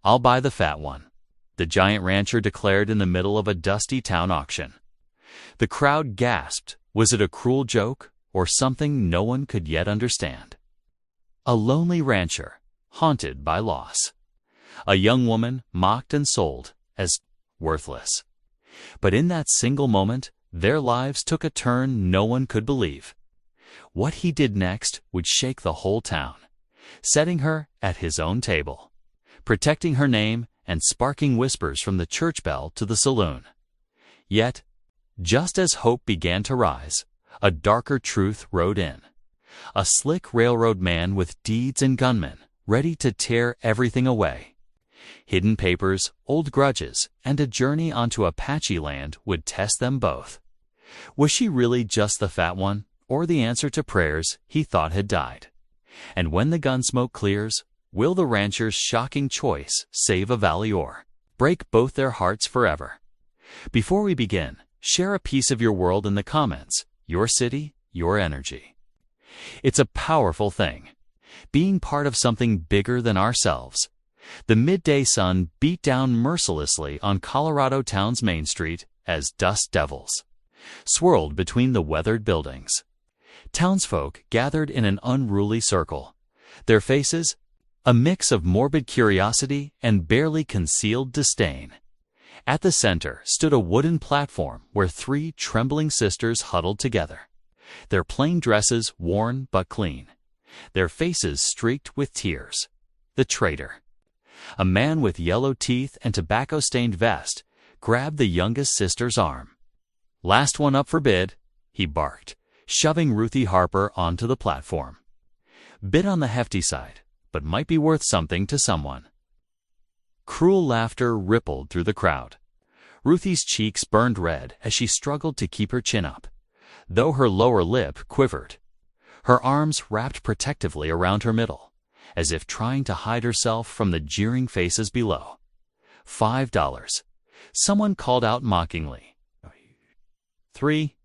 "I'll buy the fat one," the giant rancher declared in the middle of a dusty town auction. The crowd gasped. Was it a cruel joke or something no one could yet understand? A lonely rancher, haunted by loss. A young woman mocked and sold as worthless. But in that single moment, their lives took a turn no one could believe. What he did next would shake the whole town, setting her at his own table, protecting her name and sparking whispers from the church bell to the saloon. Yet, just as hope began to rise, a darker truth rode in. A slick railroad man with deeds and gunmen, ready to tear everything away. Hidden papers, old grudges, and a journey onto Apache land would test them both. Was she really just the fat one, or the answer to prayers he thought had died? And when the gun smoke clears, will the rancher's shocking choice save a valley or break both their hearts forever? Before we begin, share a piece of your world in the comments. Your city, your energy. It's a powerful thing, being part of something bigger than ourselves. The midday sun beat down mercilessly on Colorado town's Main Street as dust devils swirled between the weathered buildings. Townsfolk gathered in an unruly circle, their faces a mix of morbid curiosity and barely concealed disdain. At the center stood a wooden platform where three trembling sisters huddled together, their plain dresses worn but clean, their faces streaked with tears. The traitor, a man with yellow teeth and tobacco-stained vest, grabbed the youngest sister's arm. "Last one up for bid," he barked, shoving Ruthie Harper onto the platform. Bid on the hefty side, but might be worth something to someone. Cruel laughter rippled through the crowd. Ruthie's cheeks burned red as she struggled to keep her chin up, though her lower lip quivered. Her arms wrapped protectively around her middle, as if trying to hide herself from the jeering faces below. $5. Someone called out mockingly. $3.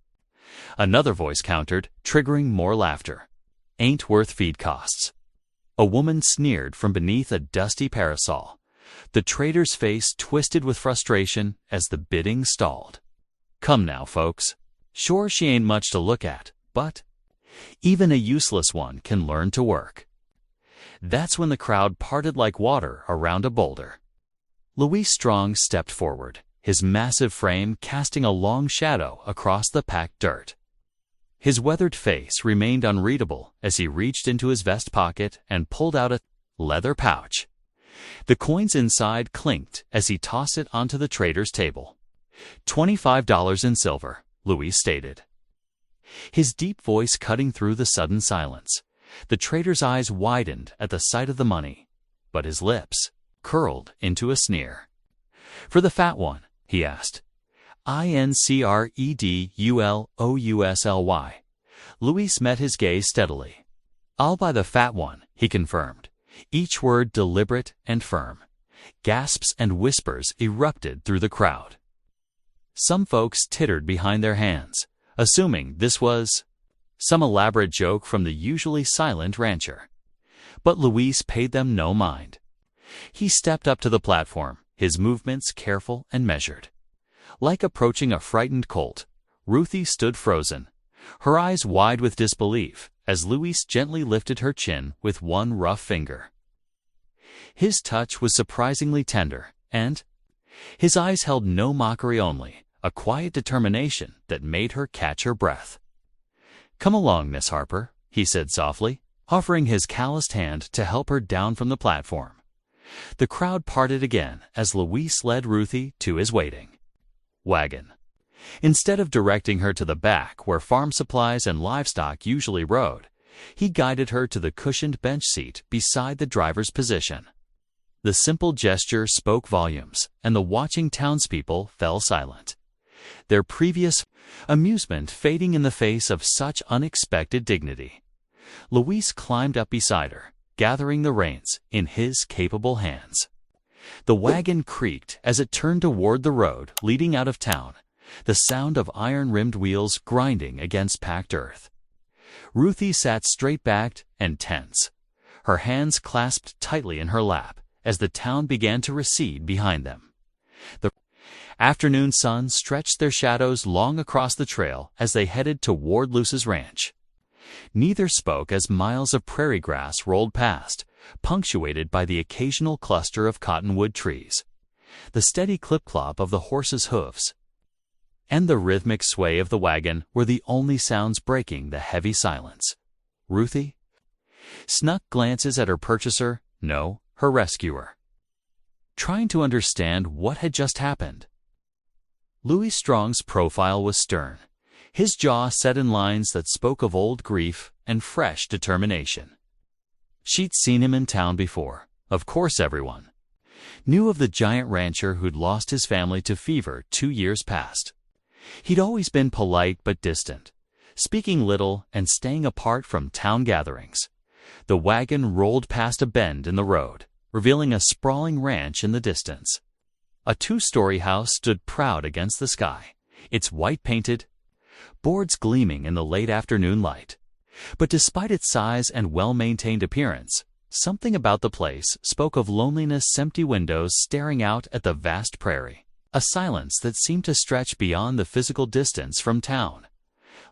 Another voice countered, triggering more laughter. "Ain't worth feed costs." A woman sneered from beneath a dusty parasol. The trader's face twisted with frustration as the bidding stalled. "Come now, folks. Sure, she ain't much to look at, but even a useless one can learn to work." That's when the crowd parted like water around a boulder. Louis Strong stepped forward, his massive frame casting a long shadow across the packed dirt. His weathered face remained unreadable as he reached into his vest pocket and pulled out a leather pouch. The coins inside clinked as he tossed it onto the trader's table. $25 in silver, Louis stated. His deep voice cutting through the sudden silence. The trader's eyes widened at the sight of the money, but his lips curled into a sneer. "For the fat one?" he asked. "Incredulosly." Louis met his gaze steadily. "I'll buy the fat one," he confirmed, each word deliberate and firm. Gasps and whispers erupted through the crowd. Some folks tittered behind their hands, assuming this was some elaborate joke from the usually silent rancher. But Louis paid them no mind. He stepped up to the platform, his movements careful and measured. Like approaching a frightened colt, Ruthie stood frozen, her eyes wide with disbelief, as Louis gently lifted her chin with one rough finger. His touch was surprisingly tender, and his eyes held no mockery, only a quiet determination that made her catch her breath. "Come along, Miss Harper," he said softly, offering his calloused hand to help her down from the platform. The crowd parted again as Louis led Ruthie to his waiting wagon. Instead of directing her to the back where farm supplies and livestock usually rode, he guided her to the cushioned bench seat beside the driver's position. The simple gesture spoke volumes, and the watching townspeople fell silent, their previous amusement fading in the face of such unexpected dignity. Louis climbed up beside her, gathering the reins in his capable hands. The wagon creaked as it turned toward the road leading out of town, the sound of iron-rimmed wheels grinding against packed earth. Ruthie sat straight-backed and tense, her hands clasped tightly in her lap as the town began to recede behind them. The afternoon sun stretched their shadows long across the trail as they headed toward Luce's ranch. Neither spoke as miles of prairie grass rolled past, punctuated by the occasional cluster of cottonwood trees. The steady clip-clop of the horses' hooves and the rhythmic sway of the wagon were the only sounds breaking the heavy silence. Ruthie snuck glances at her purchaser, no, her rescuer, trying to understand what had just happened. Louis Strong's profile was stern, his jaw set in lines that spoke of old grief and fresh determination. She'd seen him in town before. Of course everyone knew of the giant rancher who'd lost his family to fever 2 years past. He'd always been polite but distant, speaking little and staying apart from town gatherings. The wagon rolled past a bend in the road, revealing a sprawling ranch in the distance. A 2-story house stood proud against the sky, its white-painted boards gleaming in the late afternoon light. But despite its size and well-maintained appearance, something about the place spoke of loneliness. Empty windows staring out at the vast prairie, a silence that seemed to stretch beyond the physical distance from town.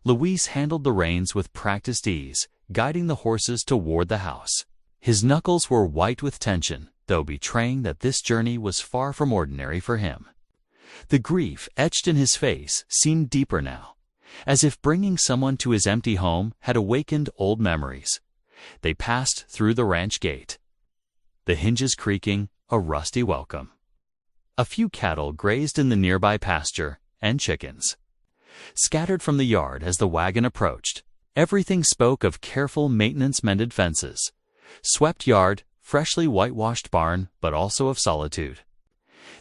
Luis handled the reins with practiced ease, guiding the horses toward the house. His knuckles were white with tension, though betraying that this journey was far from ordinary for him. The grief etched in his face seemed deeper now, as if bringing someone to his empty home had awakened old memories. They passed through the ranch gate, the hinges creaking, a rusty welcome. A few cattle grazed in the nearby pasture, and chickens scattered from the yard as the wagon approached. Everything spoke of careful maintenance, mended fences, swept yard, freshly whitewashed barn, but also of solitude.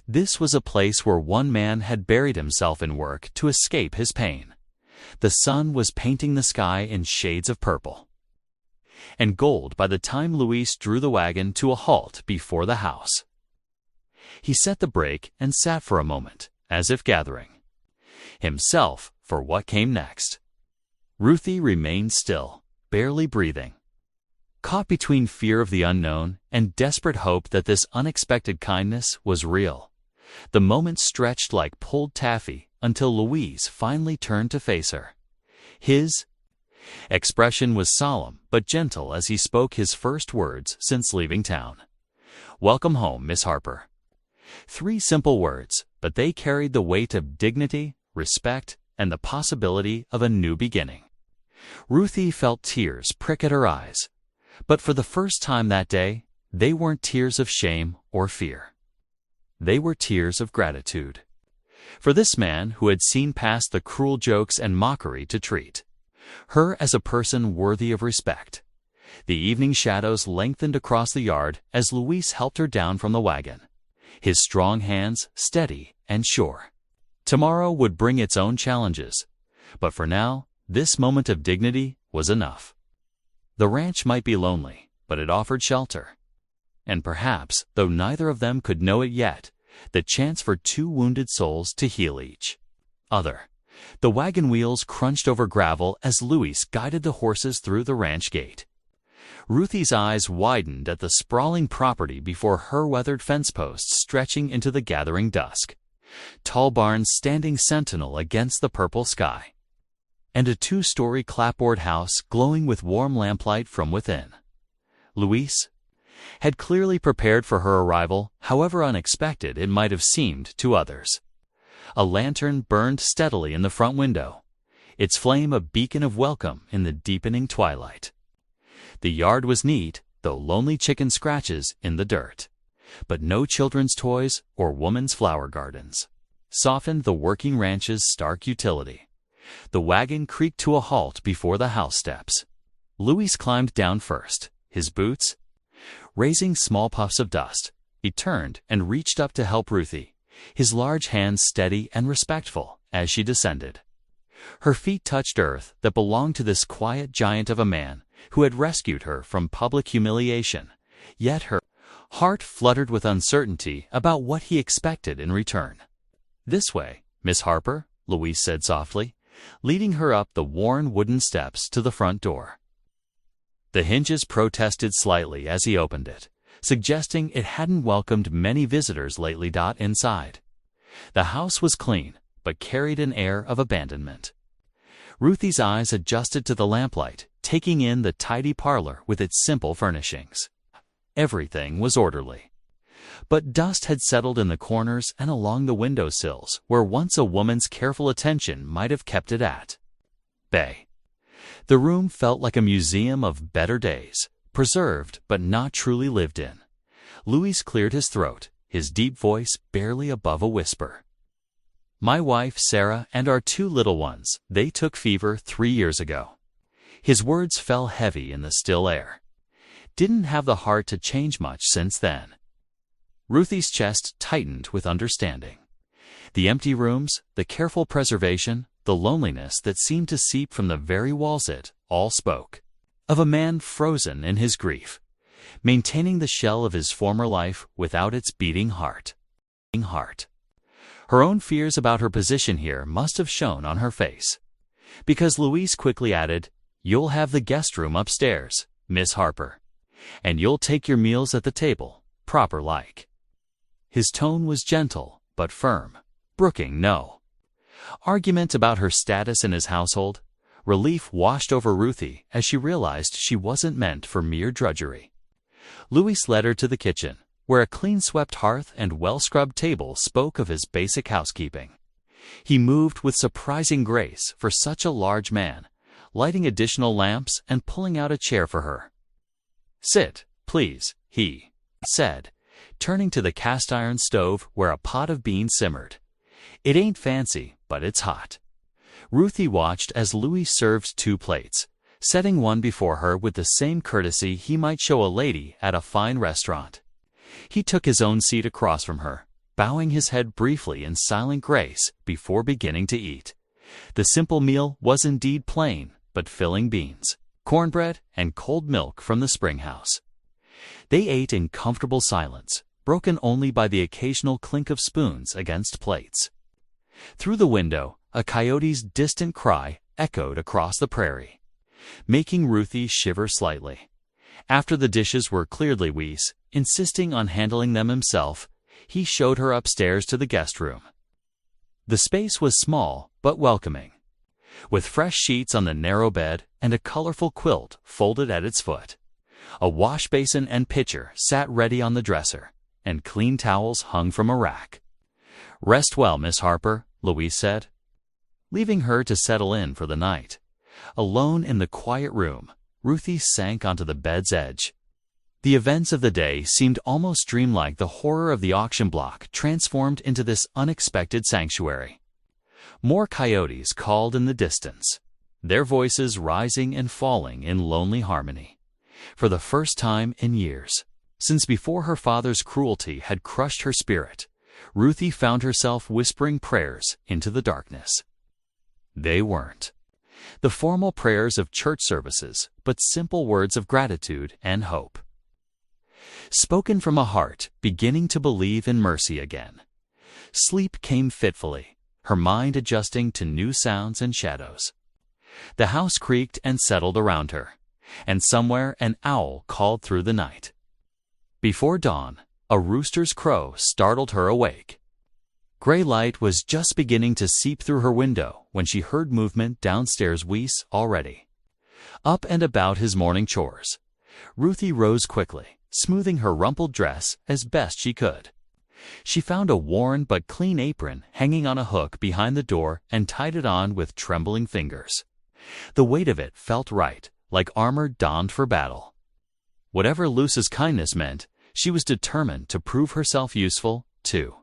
This was a place where one man had buried himself in work to escape his pain. The sun was painting the sky in shades of purple and gold by the time Luis drew the wagon to a halt before the house. He set the brake and sat for a moment, as if gathering himself for what came next. Ruthie remained still, barely breathing, caught between fear of the unknown and desperate hope that this unexpected kindness was real. The moment stretched like pulled taffy until Luis finally turned to face her. His expression was solemn but gentle as he spoke his first words since leaving town. "Welcome home, Miss Harper." 3 simple words, but they carried the weight of dignity, respect, and the possibility of a new beginning. Ruthie felt tears prick at her eyes, but for the first time that day, they weren't tears of shame or fear. They were tears of gratitude for this man who had seen past the cruel jokes and mockery to treat her as a person worthy of respect. The evening shadows lengthened across the yard as Luis helped her down from the wagon, his strong hands steady and sure. Tomorrow would bring its own challenges, but for now, this moment of dignity was enough. The ranch might be lonely, but it offered shelter. And perhaps, though neither of them could know it yet, the chance for 2 wounded souls to heal each other. The wagon wheels crunched over gravel as Luis guided the horses through the ranch gate. Ruthie's eyes widened at the sprawling property before her, weathered fence posts stretching into the gathering dusk, tall barns standing sentinel against the purple sky, and a 2-story clapboard house glowing with warm lamplight from within. Luis had clearly prepared for her arrival, however unexpected it might have seemed to others. A lantern burned steadily in the front window, its flame a beacon of welcome in the deepening twilight. The yard was neat, though lonely chicken scratches in the dirt. But no children's toys or woman's flower gardens softened the working ranch's stark utility. The wagon creaked to a halt before the house steps. Luis climbed down first, his boots raising small puffs of dust. He turned and reached up to help Ruthie, his large hands steady and respectful as she descended. Her feet touched earth that belonged to this quiet giant of a man who had rescued her from public humiliation, yet her heart fluttered with uncertainty about what he expected in return. "This way, Miss Harper," Luis said softly, leading her up the worn wooden steps to the front door. The hinges protested slightly as he opened it, suggesting it hadn't welcomed many visitors lately. Inside, the house was clean, but carried an air of abandonment. Ruthie's eyes adjusted to the lamplight, taking in the tidy parlor with its simple furnishings. Everything was orderly, but dust had settled in the corners and along the windowsills where once a woman's careful attention might have kept it at bay. The room felt like a museum of better days, preserved but not truly lived in. Louis cleared his throat, his deep voice barely above a whisper. "My wife, Sarah, and our 2 little ones, they took fever 3 years ago." His words fell heavy in the still air. Didn't have the heart to change much since then. Ruthie's chest tightened with understanding. The empty rooms, the careful preservation, the loneliness that seemed to seep from the very walls, it all spoke of a man frozen in his grief, maintaining the shell of his former life without its beating heart. Her own fears about her position here must have shown on her face, because Louise quickly added, "You'll have the guest room upstairs, Miss Harper, and you'll take your meals at the table, proper like." His tone was gentle but firm, brooking no argument about her status in his household. Relief washed over Ruthie as she realized she wasn't meant for mere drudgery. Louis led her to the kitchen, where a clean-swept hearth and well-scrubbed table spoke of his basic housekeeping. He moved with surprising grace for such a large man, lighting additional lamps and pulling out a chair for her. "Sit, please," he said, turning to the cast-iron stove where a pot of beans simmered. "It ain't fancy, but it's hot." Ruthie watched as Louis served 2 plates, setting one before her with the same courtesy he might show a lady at a fine restaurant. He took his own seat across from her, bowing his head briefly in silent grace before beginning to eat. The simple meal was indeed plain, but filling: beans, cornbread, and cold milk from the spring house. They ate in comfortable silence, broken only by the occasional clink of spoons against plates. Through the window, a coyote's distant cry echoed across the prairie, making Ruthie shiver slightly. After the dishes were cleared, Louis, insisting on handling them himself, he showed her upstairs to the guest room. The space was small but welcoming, with fresh sheets on the narrow bed and a colorful quilt folded at its foot. A wash basin and pitcher sat ready on the dresser, and clean towels hung from a rack. "Rest well, Miss Harper," Louis said, leaving her to settle in for the night. Alone in the quiet room, Ruthie sank onto the bed's edge. The events of the day seemed almost dreamlike, the horror of the auction block transformed into this unexpected sanctuary. More coyotes called in the distance, their voices rising and falling in lonely harmony. For the first time in years, since before her father's cruelty had crushed her spirit, Ruthie found herself whispering prayers into the darkness. They weren't the formal prayers of church services, but simple words of gratitude and hope, spoken from a heart beginning to believe in mercy again. Sleep came fitfully, her mind adjusting to new sounds and shadows. The house creaked and settled around her, and somewhere an owl called through the night. Before dawn, a rooster's crow startled her awake. Gray light was just beginning to seep through her window when she heard movement downstairs. Weiss already up and about his morning chores. Ruthie rose quickly, smoothing her rumpled dress as best she could. She found a worn but clean apron hanging on a hook behind the door and tied it on with trembling fingers. The weight of it felt right, like armor donned for battle. Whatever Luce's kindness meant, she was determined to prove herself useful, too.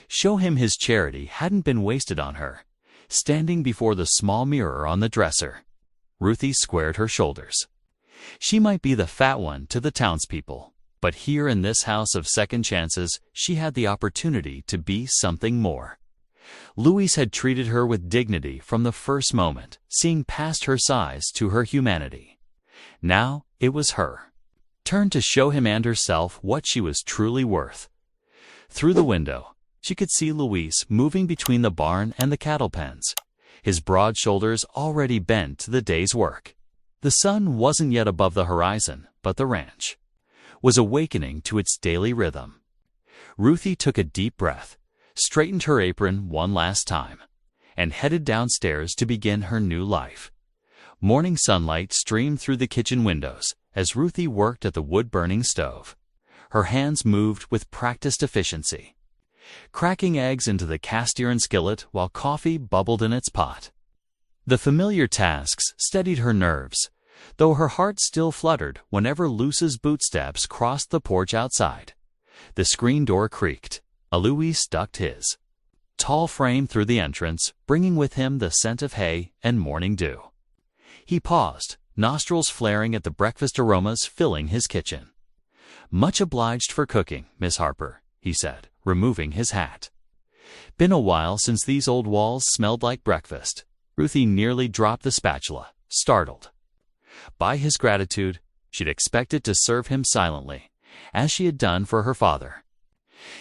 Show him his charity hadn't been wasted on her. Standing before the small mirror on the dresser, Ruthie squared her shoulders. She might be the fat one to the townspeople, but here in this house of second chances, she had the opportunity to be something more. Louis had treated her with dignity from the first moment, seeing past her size to her humanity. Now it was her turn to show him and herself what she was truly worth. Through the window, she could see Louis moving between the barn and the cattle pens, his broad shoulders already bent to the day's work. The sun wasn't yet above the horizon, but the ranch, was awakening to its daily rhythm. Ruthie took a deep breath, straightened her apron one last time, and headed downstairs to begin her new life. Morning sunlight streamed through the kitchen windows as Ruthie worked at the wood-burning stove. Her hands moved with practiced efficiency, cracking eggs into the cast-iron skillet while coffee bubbled in its pot. The familiar tasks steadied her nerves, though her heart still fluttered whenever Luce's bootsteps crossed the porch outside. The screen door creaked. Alois ducked his tall frame through the entrance, bringing with him the scent of hay and morning dew. He paused, nostrils flaring at the breakfast aromas filling his kitchen. "Much obliged for cooking, Miss Harper," he said, removing his hat. "Been a while since these old walls smelled like breakfast." Ruthie nearly dropped the spatula, startled. By his gratitude, she'd expected to serve him silently, as she had done for her father.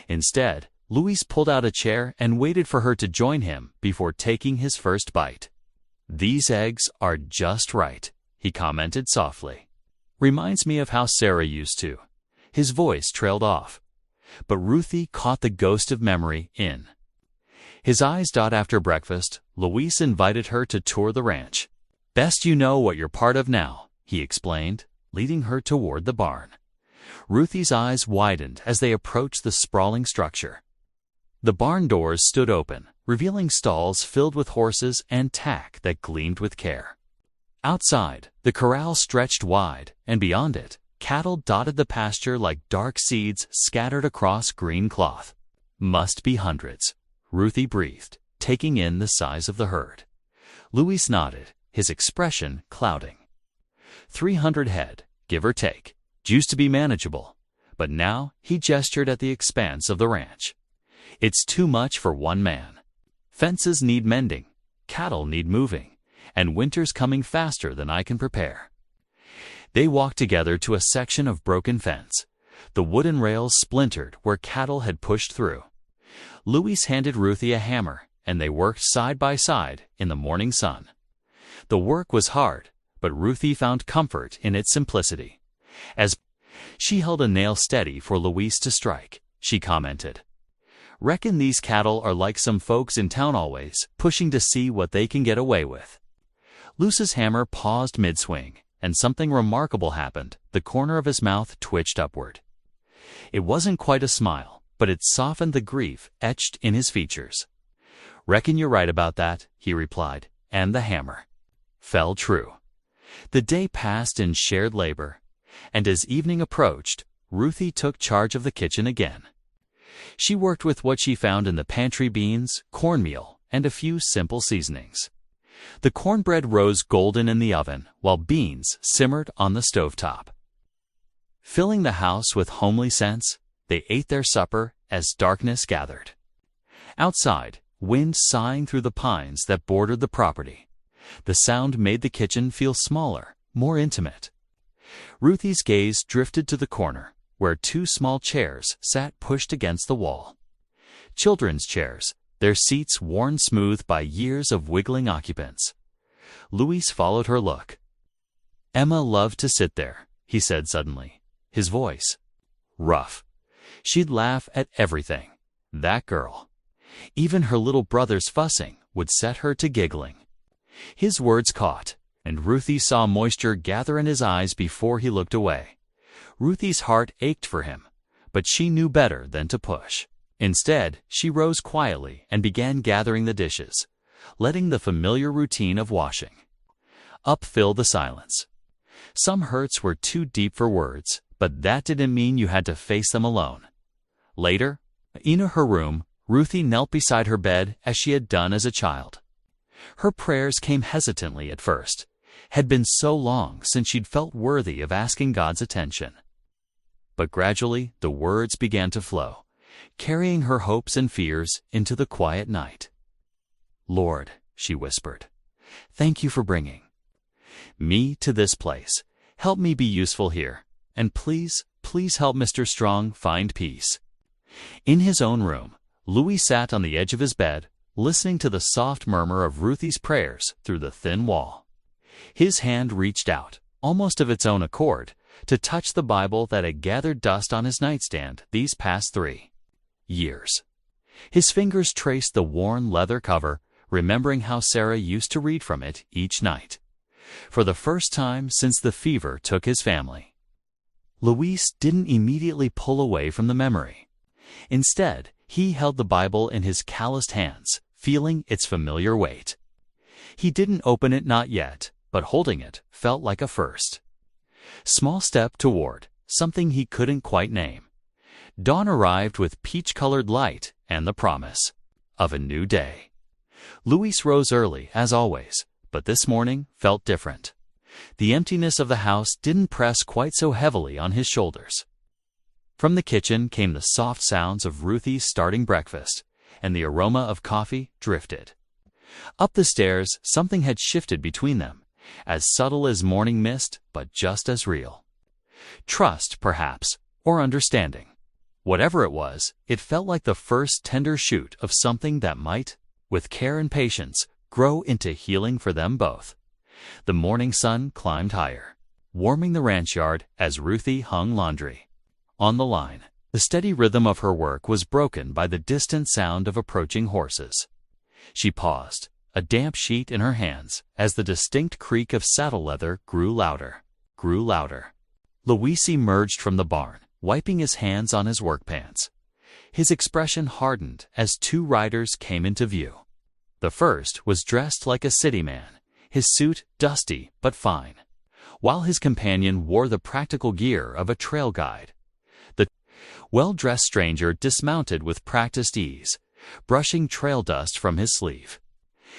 Instead, Louis pulled out a chair and waited for her to join him before taking his first bite. "These eggs are just right," he commented softly. "Reminds me of how Sarah used to." His voice trailed off, but Ruthie caught the ghost of memory in. His eyes dot after breakfast, Louis invited her to tour the ranch. "Best you know what you're part of now," he explained, leading her toward the barn. Ruthie's eyes widened as they approached the sprawling structure. The barn doors stood open, revealing stalls filled with horses and tack that gleamed with care. Outside, the corral stretched wide, and beyond it, cattle dotted the pasture like dark seeds scattered across green cloth. "Must be hundreds," Ruthie breathed, taking in the size of the herd. Louis nodded, his expression clouding. 300 head, give or take. Used to be manageable, but now he gestured at the expanse of the ranch. "It's too much for one man. Fences need mending, cattle need moving, and winter's coming faster than I can prepare." They walked together to a section of broken fence. The wooden rails splintered where cattle had pushed through. Louis handed Ruthie a hammer, and they worked side by side in the morning sun. The work was hard, but Ruthie found comfort in its simplicity. As she held a nail steady for Louis to strike, she commented, "Reckon these cattle are like some folks in town always, pushing to see what they can get away with." Luce's hammer paused mid-swing, and something remarkable happened. The corner of his mouth twitched upward. It wasn't quite a smile, but it softened the grief etched in his features. "Reckon you're right about that," he replied, and the hammer fell true. The day passed in shared labor, and as evening approached, Ruthie took charge of the kitchen again. She worked with what she found in the pantry: beans, cornmeal, and a few simple seasonings. The cornbread rose golden in the oven, while beans simmered on the stovetop. Filling the house with homely scents, they ate their supper as darkness gathered. Outside, wind sighing through the pines that bordered the property. The sound made the kitchen feel smaller, more intimate. Ruthie's gaze drifted to the corner, where two small chairs sat pushed against the wall. Children's chairs, their seats worn smooth by years of wiggling occupants. Louis followed her look. "Emma loved to sit there," he said suddenly, his voice rough. "She'd laugh at everything. That girl. Even her little brother's fussing would set her to giggling." His words caught, and Ruthie saw moisture gather in his eyes before he looked away. Ruthie's heart ached for him, but she knew better than to push. Instead, she rose quietly and began gathering the dishes, letting the familiar routine of washing fill the silence. Some hurts were too deep for words, but that didn't mean you had to face them alone. Later, in her room, Ruthie knelt beside her bed as she had done as a child. Her prayers came hesitantly at first. Had been so long since she'd felt worthy of asking God's attention. But gradually the words began to flow, carrying her hopes and fears into the quiet night. "Lord," she whispered, "thank you for bringing me to this place. Help me be useful here, and please, please help Mr. Strong find peace." In his own room, Louis sat on the edge of his bed, listening to the soft murmur of Ruthie's prayers through the thin wall. His hand reached out, almost of its own accord, to touch the Bible that had gathered dust on his nightstand these past 3 years. His fingers traced the worn leather cover, remembering how Sarah used to read from it each night. For the first time since the fever took his family. Luis didn't immediately pull away from the memory. Instead, he held the Bible in his calloused hands, feeling its familiar weight. He didn't open it, not yet, but holding it felt like a first. Small step toward something he couldn't quite name. Dawn arrived with peach-colored light and the promise of a new day. Luis rose early, as always, but this morning felt different. The emptiness of the house didn't press quite so heavily on his shoulders. From the kitchen came the soft sounds of Ruthie starting breakfast, and the aroma of coffee drifted. Up the stairs, something had shifted between them, as subtle as morning mist, but just as real. Trust, perhaps, or understanding. Whatever it was, it felt like the first tender shoot of something that might, with care and patience, grow into healing for them both. The morning sun climbed higher, warming the ranch yard as Ruthie hung laundry on the line. The steady rhythm of her work was broken by the distant sound of approaching horses. She paused, a damp sheet in her hands, as the distinct creak of saddle leather grew louder. Luis emerged from the barn, wiping his hands on his work pants. His expression hardened as 2 riders came into view. The first was dressed like a city man, his suit dusty but fine, while his companion wore the practical gear of a trail guide. The well-dressed stranger dismounted with practiced ease, brushing trail dust from his sleeve.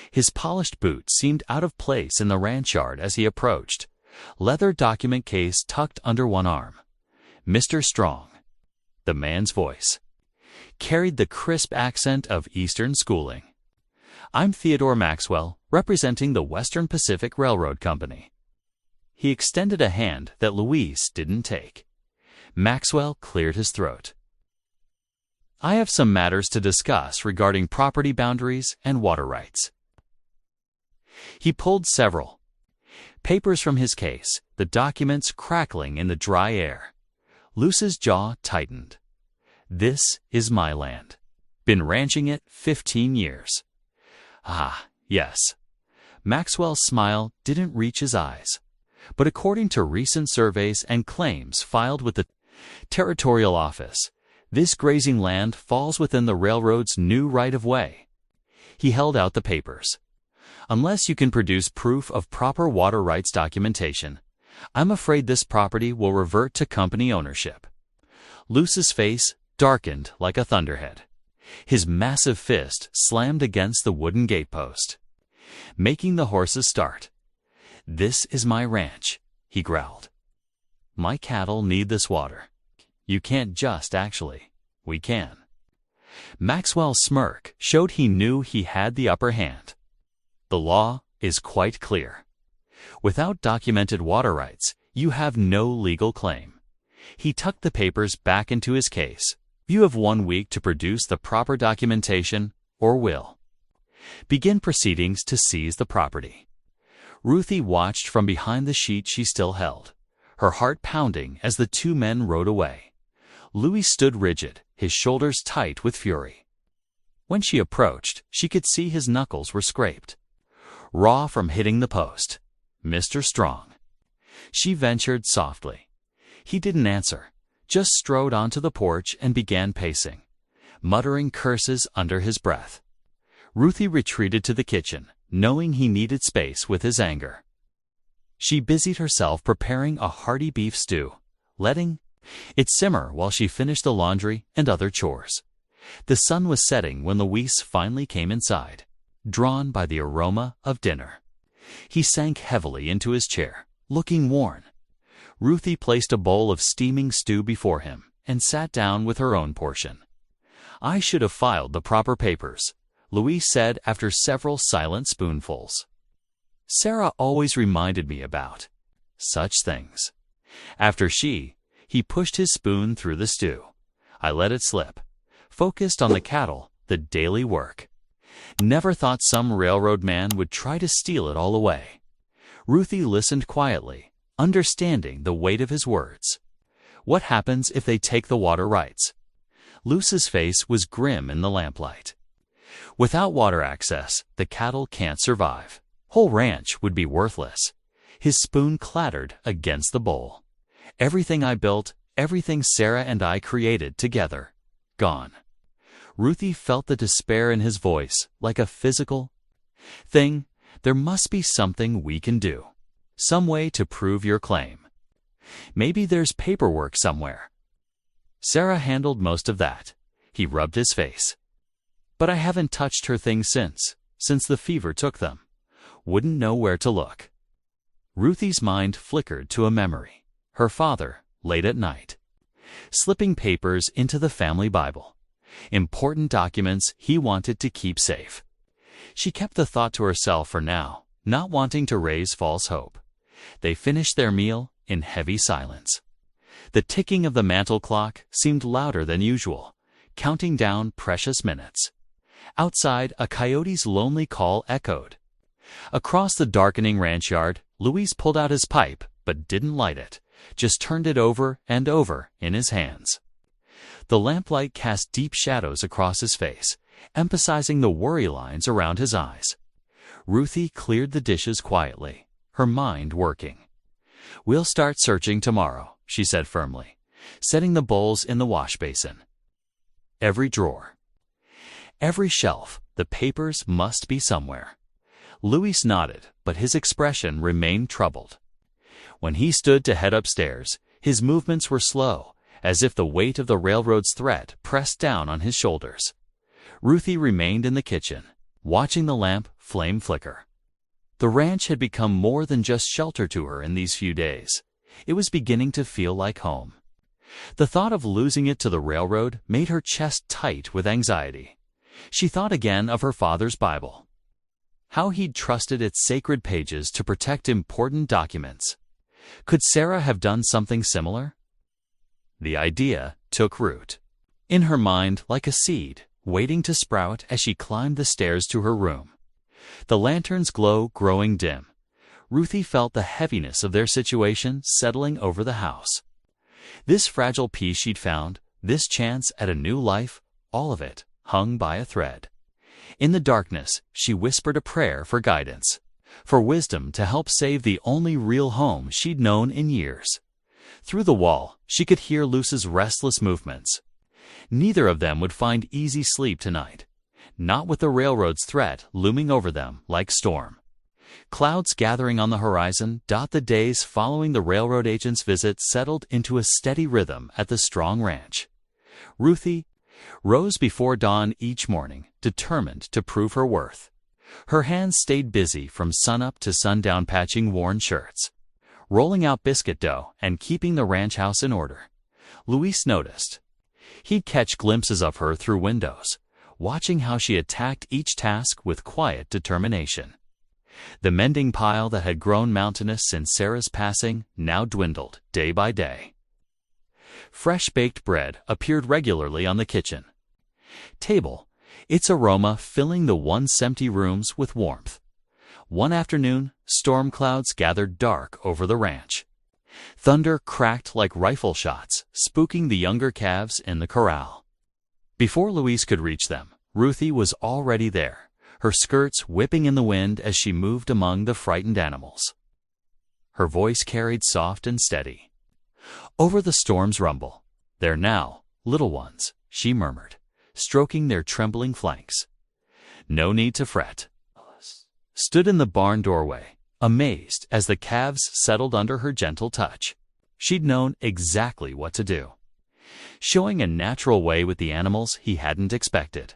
His polished boots seemed out of place in the ranch yard as he approached, leather document case tucked under one arm. Mr. Strong. The man's voice carried the crisp accent of Eastern schooling. I'm Theodore Maxwell, representing the Western Pacific Railroad Company. He extended a hand that Luis didn't take. Maxwell cleared his throat. I have some matters to discuss regarding property boundaries and water rights. He pulled several papers from his case, the documents crackling in the dry air. Luis's jaw tightened. This is my land. Been ranching it 15 years. Ah, yes. Maxwell's smile didn't reach his eyes. But according to recent surveys and claims filed with the Territorial Office, this grazing land falls within the railroad's new right-of-way. He held out the papers. Unless you can produce proof of proper water rights documentation, I'm afraid this property will revert to company ownership. Luis's face darkened like a thunderhead. His massive fist slammed against the wooden gatepost, making the horses start. This is my ranch, he growled. My cattle need this water. You can't just actually. We can. Maxwell's smirk showed he knew he had the upper hand. The law is quite clear. Without documented water rights, you have no legal claim. He tucked the papers back into his case. You have 1 week to produce the proper documentation, or will begin proceedings to seize the property. Ruthie watched from behind the sheet she still held, her heart pounding as the 2 men rode away. Luis stood rigid, his shoulders tight with fury. When she approached, she could see his knuckles were scraped, raw from hitting the post. Mr. Strong. She ventured softly. He didn't answer, just strode onto the porch and began pacing, muttering curses under his breath. Ruthie retreated to the kitchen, knowing he needed space with his anger. She busied herself preparing a hearty beef stew, letting it simmer while she finished the laundry and other chores. The sun was setting when Luis finally came inside, drawn by the aroma of dinner. He sank heavily into his chair, looking worn. Ruthie placed a bowl of steaming stew before him and sat down with her own portion. I should have filed the proper papers, Luis said after several silent spoonfuls. Sarah always reminded me about such things. After he pushed his spoon through the stew. I let it slip, focused on the cattle, the daily work. Never thought some railroad man would try to steal it all away. Ruthie listened quietly, understanding the weight of his words. What happens if they take the water rights? Luce's face was grim in the lamplight. Without water access, the cattle can't survive. Whole ranch would be worthless. His spoon clattered against the bowl. Everything I built, everything Sarah and I created together, gone. Ruthie felt the despair in his voice, like a physical thing. There must be something we can do. Some way to prove your claim. Maybe there's paperwork somewhere. Sarah handled most of that. He rubbed his face. But I haven't touched her things since the fever took them. Wouldn't know where to look. Ruthie's mind flickered to a memory. Her father, late at night. Slipping papers into the family Bible. Important documents he wanted to keep safe. She kept the thought to herself for now, not wanting to raise false hope. They finished their meal in heavy silence. The ticking of the mantel clock seemed louder than usual, counting down precious minutes. Outside, a coyote's lonely call echoed. Across the darkening ranch yard, Luis pulled out his pipe, but didn't light it, just turned it over and over in his hands. The lamplight cast deep shadows across his face, emphasizing the worry lines around his eyes. Ruthie cleared the dishes quietly, her mind working. "We'll start searching tomorrow," she said firmly, setting the bowls in the wash basin. Every drawer, every shelf, the papers must be somewhere. Luis nodded, but his expression remained troubled. When he stood to head upstairs, his movements were slow, as if the weight of the railroad's threat pressed down on his shoulders. Ruthie remained in the kitchen, watching the lamp flame flicker. The ranch had become more than just shelter to her in these few days. It was beginning to feel like home. The thought of losing it to the railroad made her chest tight with anxiety. She thought again of her father's Bible. How he'd trusted its sacred pages to protect important documents. Could Sarah have done something similar? The idea took root. In her mind, like a seed, waiting to sprout as she climbed the stairs to her room. The lantern's glow growing dim. Ruthie felt the heaviness of their situation settling over the house. This fragile piece she'd found, this chance at a new life, all of it hung by a thread. In the darkness, she whispered a prayer for guidance, for wisdom to help save the only real home she'd known in years. Through the wall, she could hear Luce's restless movements. Neither of them would find easy sleep tonight, not with the railroad's threat looming over them like storm. Clouds gathering on the horizon dot the days following the railroad agent's visit settled into a steady rhythm at the Strong Ranch. Ruthie rose before dawn each morning, determined to prove her worth. Her hands stayed busy from sunup to sundown patching worn shirts, rolling out biscuit dough and keeping the ranch house in order. Luis noticed. He'd catch glimpses of her through windows, watching how she attacked each task with quiet determination. The mending pile that had grown mountainous since Sarah's passing now dwindled day by day. Fresh baked bread appeared regularly on the kitchen table, its aroma filling the once empty rooms with warmth. One afternoon, storm clouds gathered dark over the ranch. Thunder cracked like rifle shots, spooking the younger calves in the corral. Before Luis could reach them, Ruthie was already there, her skirts whipping in the wind as she moved among the frightened animals. Her voice carried soft and steady. Over the storm's rumble, "They're now little ones," she murmured, stroking their trembling flanks. "No need to fret." Stood in the barn doorway, amazed as the calves settled under her gentle touch. She'd known exactly what to do, showing a natural way with the animals he hadn't expected.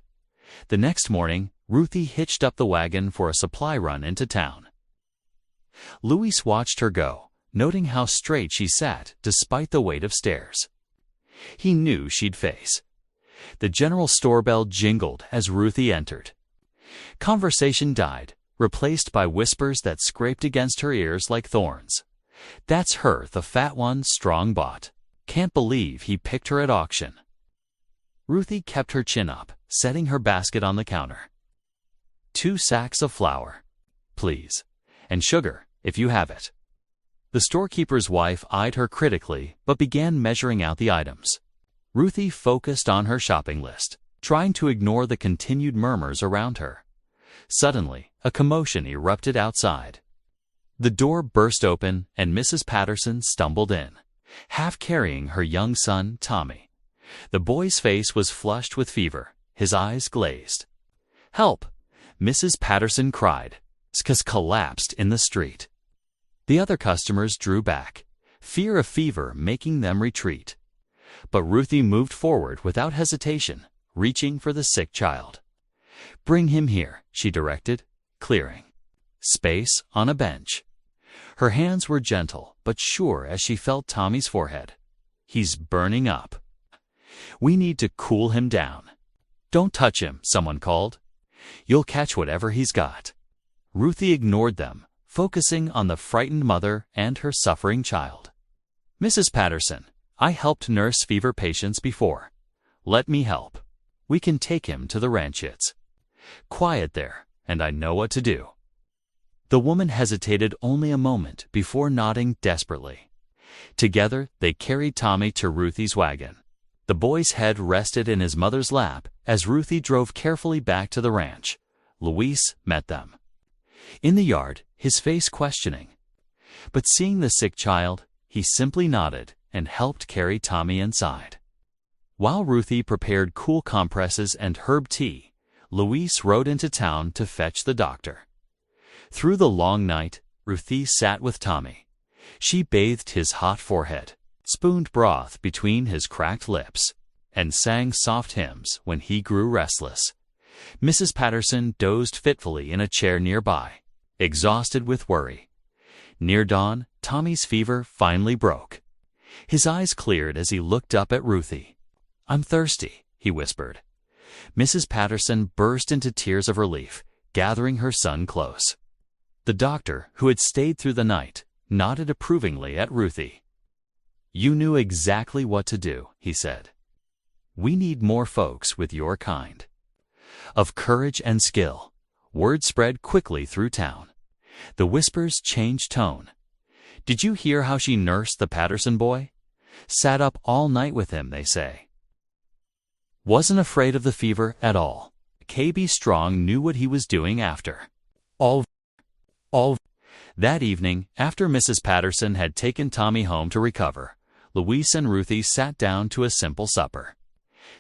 The next morning, Ruthie hitched up the wagon for a supply run into town. Luis watched her go, noting how straight she sat despite the weight of stairs. He knew she'd face. The general store bell jingled as Ruthie entered. Conversation died, replaced by whispers that scraped against her ears like thorns. "That's her, the fat one Strong bought. Can't believe he picked her at auction." Ruthie kept her chin up, setting her basket on the counter. "2 sacks of flour, please, and sugar, if you have it." The storekeeper's wife eyed her critically but began measuring out the items. Ruthie focused on her shopping list, trying to ignore the continued murmurs around her. Suddenly, a commotion erupted outside. The door burst open and Mrs. Patterson stumbled in, half carrying her young son, Tommy. The boy's face was flushed with fever, his eyes glazed. "Help!" Mrs. Patterson cried. "Skus collapsed in the street." The other customers drew back, fear of fever making them retreat. But Ruthie moved forward without hesitation, reaching for the sick child. "Bring him here," she directed, clearing space on a bench. Her hands were gentle but sure as she felt Tommy's forehead. "He's burning up. We need to cool him down." "Don't touch him," someone called. "You'll catch whatever he's got." Ruthie ignored them, focusing on the frightened mother and her suffering child. "Mrs. Patterson, I helped nurse fever patients before. Let me help. We can take him to the ranches. Quiet there, and I know what to do." The woman hesitated only a moment before nodding desperately. Together, they carried Tommy to Ruthie's wagon. The boy's head rested in his mother's lap as Ruthie drove carefully back to the ranch. Luis met them. In the yard, his face questioning. But seeing the sick child, he simply nodded and helped carry Tommy inside. While Ruthie prepared cool compresses and herb tea, Luis rode into town to fetch the doctor. Through the long night, Ruthie sat with Tommy. She bathed his hot forehead, spooned broth between his cracked lips, and sang soft hymns when he grew restless. Mrs. Patterson dozed fitfully in a chair nearby, exhausted with worry. Near dawn, Tommy's fever finally broke. His eyes cleared as he looked up at Ruthie. "I'm thirsty," he whispered. Mrs. Patterson burst into tears of relief, gathering her son close. The doctor, who had stayed through the night, nodded approvingly at Ruthie. "You knew exactly what to do," he said. "We need more folks with your kind." Of courage and skill, word spread quickly through town. The whispers changed tone. "Did you hear how she nursed the Patterson boy? Sat up all night with him, they say. Wasn't afraid of the fever at all. KB Strong knew what he was doing after. All. That evening, after Mrs. Patterson had taken Tommy home to recover, Luis and Ruthie sat down to a simple supper.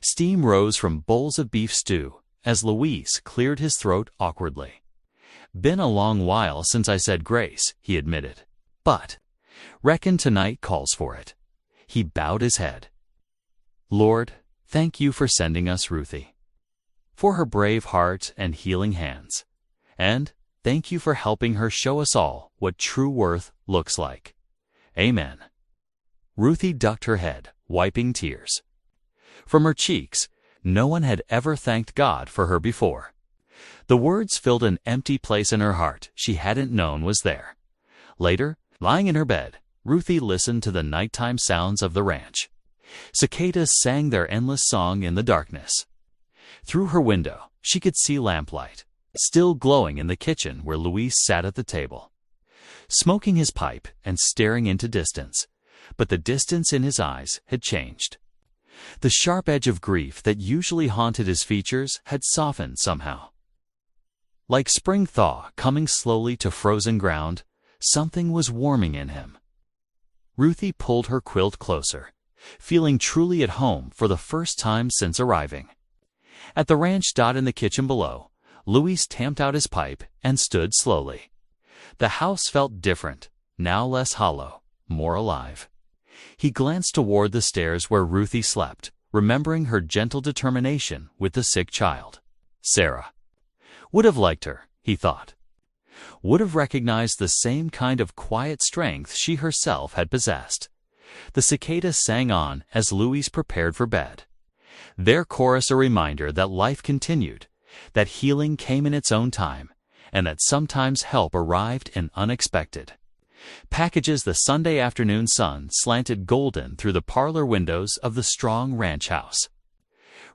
Steam rose from bowls of beef stew as Luis cleared his throat awkwardly. "Been a long while since I said grace," he admitted. "But reckon tonight calls for it." He bowed his head. "Lord, thank you for sending us Ruthie, for her brave heart and healing hands. And thank you for helping her show us all what true worth looks like. Amen." Ruthie ducked her head, wiping tears. From her cheeks, no one had ever thanked God for her before. The words filled an empty place in her heart she hadn't known was there. Later, lying in her bed, Ruthie listened to the nighttime sounds of the ranch. Cicadas sang their endless song in the darkness. Through her window, she could see lamplight, still glowing in the kitchen where Luis sat at the table, smoking his pipe and staring into distance. But the distance in his eyes had changed. The sharp edge of grief that usually haunted his features had softened somehow. Like spring thaw coming slowly to frozen ground, something was warming in him. Ruthie pulled her quilt closer, feeling truly at home for the first time since arriving. At the ranch dot in the kitchen below, Luis tamped out his pipe and stood slowly. The house felt different, now less hollow, more alive. He glanced toward the stairs where Ruthie slept, remembering her gentle determination with the sick child. Sarah would have liked her, he thought. Would have recognized the same kind of quiet strength she herself had possessed. The cicadas sang on as Luis prepared for bed, their chorus a reminder that life continued, that healing came in its own time, and that sometimes help arrived in unexpected packages. The Sunday afternoon sun slanted golden through the parlor windows of the Strong ranch house.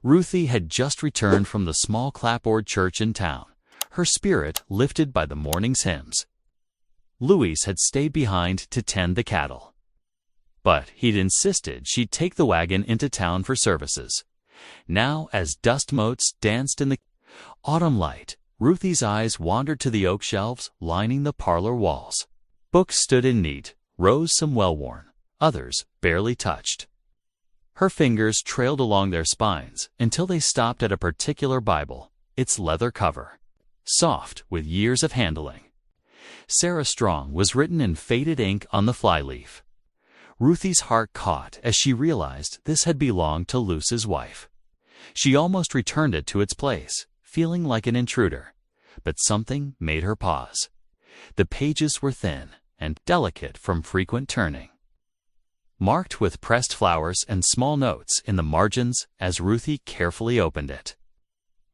Ruthie had just returned from the small clapboard church in town, her spirit lifted by the morning's hymns. Luis had stayed behind to tend the cattle. But he'd insisted she'd take the wagon into town for services. Now, as dust motes danced in the autumn light, Ruthie's eyes wandered to the oak shelves lining the parlor walls. Books stood in neat rows, some well-worn, others barely touched. Her fingers trailed along their spines until they stopped at a particular Bible, its leather cover, soft with years of handling. Sarah Strong was written in faded ink on the flyleaf. Ruthie's heart caught as she realized this had belonged to Luce's wife. She almost returned it to its place, feeling like an intruder, but something made her pause. The pages were thin and delicate from frequent turning, marked with pressed flowers and small notes in the margins as Ruthie carefully opened it.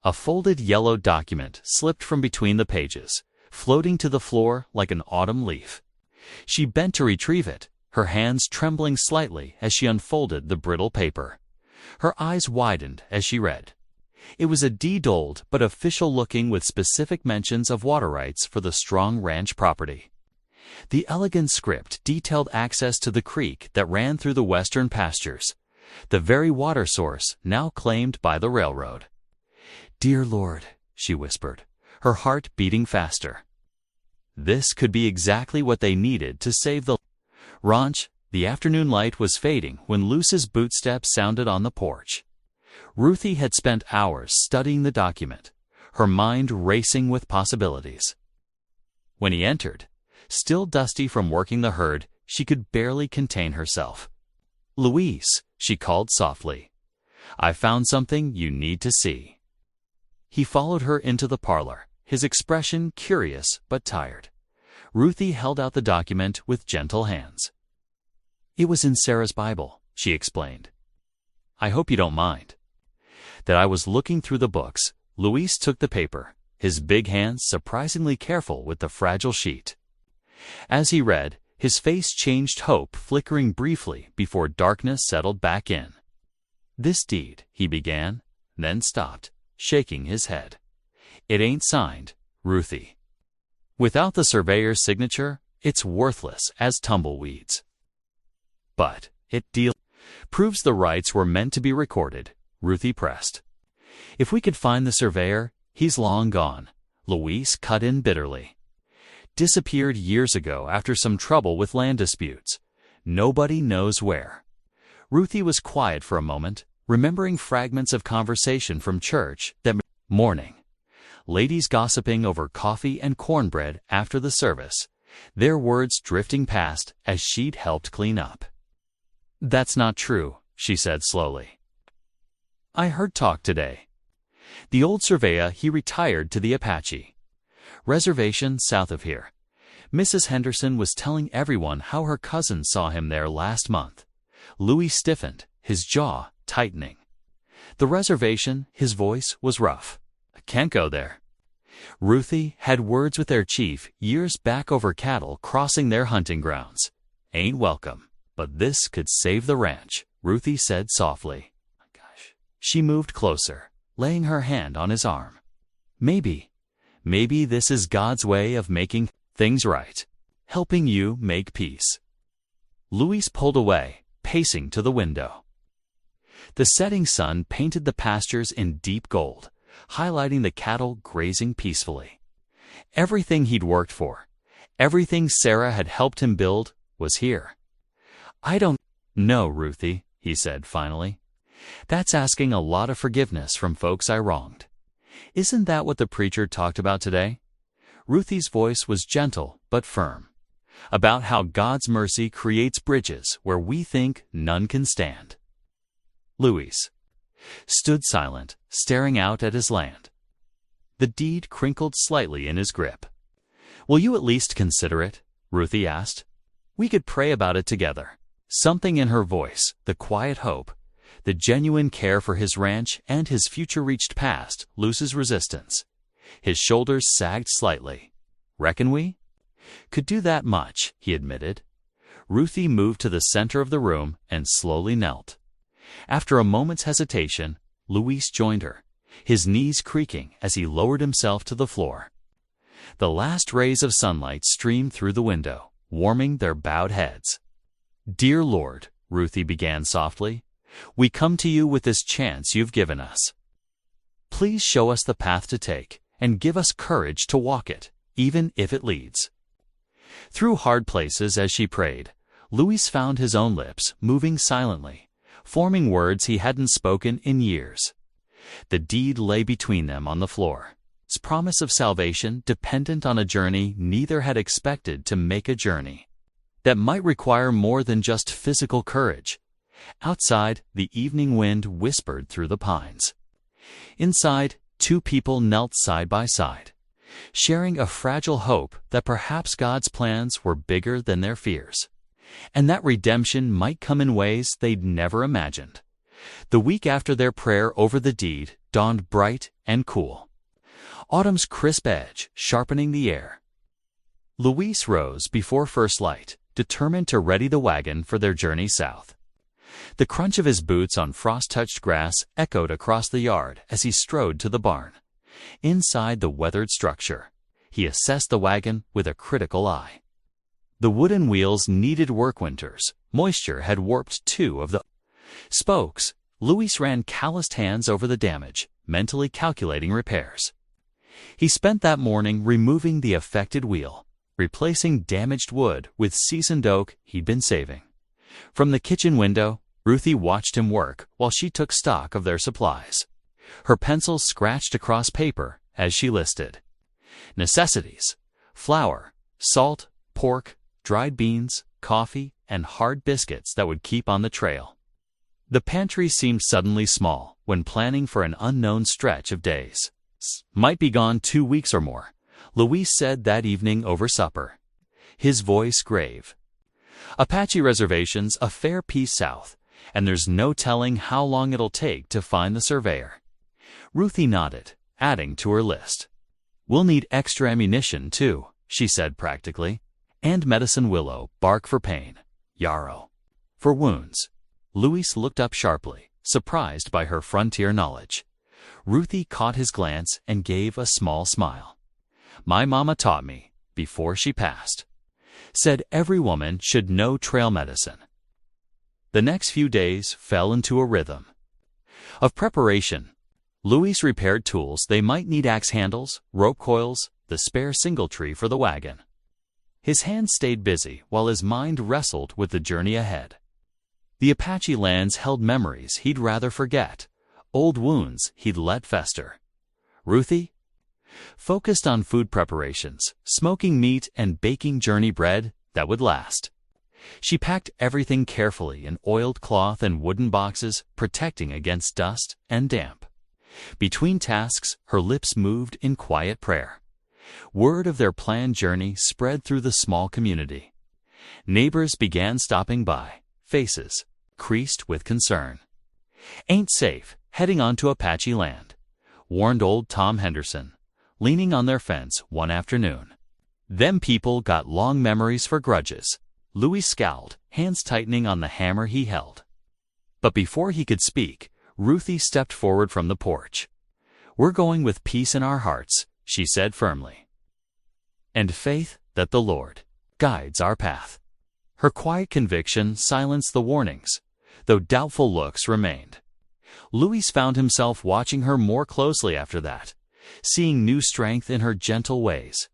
A folded yellow document slipped from between the pages, floating to the floor like an autumn leaf. She bent to retrieve it, her hands trembling slightly as she unfolded the brittle paper. Her eyes widened as she read. It was a deed old but official-looking with specific mentions of water rights for the Strong Ranch property. The elegant script detailed access to the creek that ran through the western pastures, the very water source now claimed by the railroad. "Dear Lord," she whispered, her heart beating faster. This could be exactly what they needed to save the ranch. The afternoon light was fading when Luce's bootsteps sounded on the porch. Ruthie had spent hours studying the document, her mind racing with possibilities. When he entered, still dusty from working the herd, she could barely contain herself. "Luis," she called softly, "I found something you need to see." He followed her into the parlor, his expression curious but tired. Ruthie held out the document with gentle hands. "It was in Sarah's Bible," she explained. "I hope you don't mind." That I was looking through the books, Luis took the paper, his big hands surprisingly careful with the fragile sheet. As he read, his face changed, hope flickering briefly before darkness settled back in. "This deed," he began, then stopped, shaking his head. "It ain't signed, Ruthie. Without the surveyor's signature, it's worthless as tumbleweeds. But it proves the rights were meant to be recorded," Ruthie pressed. "If we could find the surveyor, he's long gone," Luis cut in bitterly. "Disappeared years ago after some trouble with land disputes. Nobody knows where." Ruthie was quiet for a moment, remembering fragments of conversation from church that morning. Ladies gossiping over coffee and cornbread after the service, their words drifting past as she'd helped clean up. "That's not true," she said slowly. "I heard talk today. The old surveyor, he retired to the Apache reservation south of here. Mrs. Henderson was telling everyone how her cousin saw him there last month." Louis stiffened, his jaw tightening. "The reservation," his voice was rough. "I can't go there." Ruthie had words with their chief years back over cattle crossing their hunting grounds. "Ain't welcome, but this could save the ranch," Ruthie said softly. "Gosh." She moved closer, laying her hand on his arm. Maybe this is God's way of making things right, helping you make peace." Luis pulled away, pacing to the window. The setting sun painted the pastures in deep gold, highlighting the cattle grazing peacefully. Everything he'd worked for, everything Sarah had helped him build, was here. "I don't know, Ruthie," he said finally. "That's asking a lot of forgiveness from folks I wronged. Isn't that what the preacher talked about today?" Ruthie's voice was gentle but firm, about how God's mercy creates bridges where we think none can stand. Luis stood silent, staring out at his land. The deed crinkled slightly in his grip. "Will you at least consider it?" Ruthie asked. "We could pray about it together." Something in her voice, the quiet hope, the genuine care for his ranch and his future reached past Luce's resistance. His shoulders sagged slightly. "Reckon we could do that much," he admitted. Ruthie moved to the center of the room and slowly knelt. After a moment's hesitation, Luis joined her, his knees creaking as he lowered himself to the floor. The last rays of sunlight streamed through the window, warming their bowed heads. "Dear Lord," Ruthie began softly, "we come to you with this chance you've given us. Please show us the path to take, and give us courage to walk it, even if it leads." Through hard places as she prayed, Louis found his own lips moving silently, forming words he hadn't spoken in years. The deed lay between them on the floor, its promise of salvation dependent on a journey neither had expected to make, a journey that might require more than just physical courage. Outside, the evening wind whispered through the pines. Inside, two people knelt side by side, sharing a fragile hope that perhaps God's plans were bigger than their fears, and that redemption might come in ways they'd never imagined. The week after their prayer over the deed dawned bright and cool, autumn's crisp edge sharpening the air. Louise rose before first light, determined to ready the wagon for their journey south. The crunch of his boots on frost-touched grass echoed across the yard as he strode to the barn. Inside the weathered structure, he assessed the wagon with a critical eye. The wooden wheels needed work winters. Moisture had warped two of the spokes. Louis ran calloused hands over the damage, mentally calculating repairs. He spent that morning removing the affected wheel, replacing damaged wood with seasoned oak he'd been saving. From the kitchen window, Ruthie watched him work while she took stock of their supplies. Her pencil scratched across paper as she listed necessities: flour, salt, pork, dried beans, coffee, and hard biscuits that would keep on the trail. The pantry seemed suddenly small when planning for an unknown stretch of days. "Might be gone 2 weeks or more," Louis said that evening over supper, his voice grave. "Apache reservation's a fair piece south, and there's no telling how long it'll take to find the surveyor." Ruthie nodded, adding to her list. "We'll need extra ammunition, too," she said practically, "and medicine willow, bark for pain, yarrow for wounds." Louis looked up sharply, surprised by her frontier knowledge. Ruthie caught his glance and gave a small smile. "My mama taught me, before she passed. Said every woman should know trail medicine." The next few days fell into a rhythm of preparation. Louis repaired tools they might need: axe handles, rope coils, the spare singletree for the wagon. His hands stayed busy while his mind wrestled with the journey ahead. The Apache lands held memories he'd rather forget, old wounds he'd let fester. Ruthie focused on food preparations, smoking meat and baking journey bread that would last. She packed everything carefully in oiled cloth and wooden boxes, protecting against dust and damp. Between tasks, her lips moved in quiet prayer. Word of their planned journey spread through the small community. Neighbors began stopping by, faces creased with concern. "Ain't safe, heading onto Apache land," warned old Tom Henderson, leaning on their fence one afternoon. "Them people got long memories for grudges." Louis scowled, hands tightening on the hammer he held. But before he could speak, Ruthie stepped forward from the porch. "We're going with peace in our hearts," she said firmly, "and faith that the Lord guides our path." Her quiet conviction silenced the warnings, though doubtful looks remained. Louis found himself watching her more closely after that, seeing new strength in her gentle ways.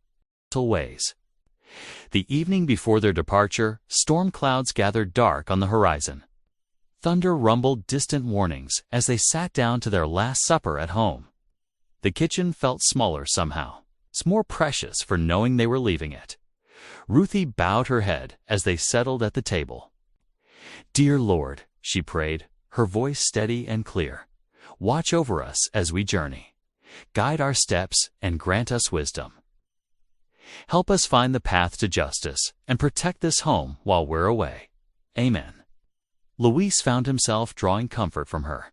The evening before their departure, storm clouds gathered dark on the horizon. Thunder rumbled distant warnings as they sat down to their last supper at home. The kitchen felt smaller somehow, more precious for knowing they were leaving it. Ruthie bowed her head as they settled at the table. "Dear Lord," she prayed, her voice steady and clear, "watch over us as we journey. Guide our steps and grant us wisdom. Help us find the path to justice and protect this home while we're away. Amen." Louis found himself drawing comfort from her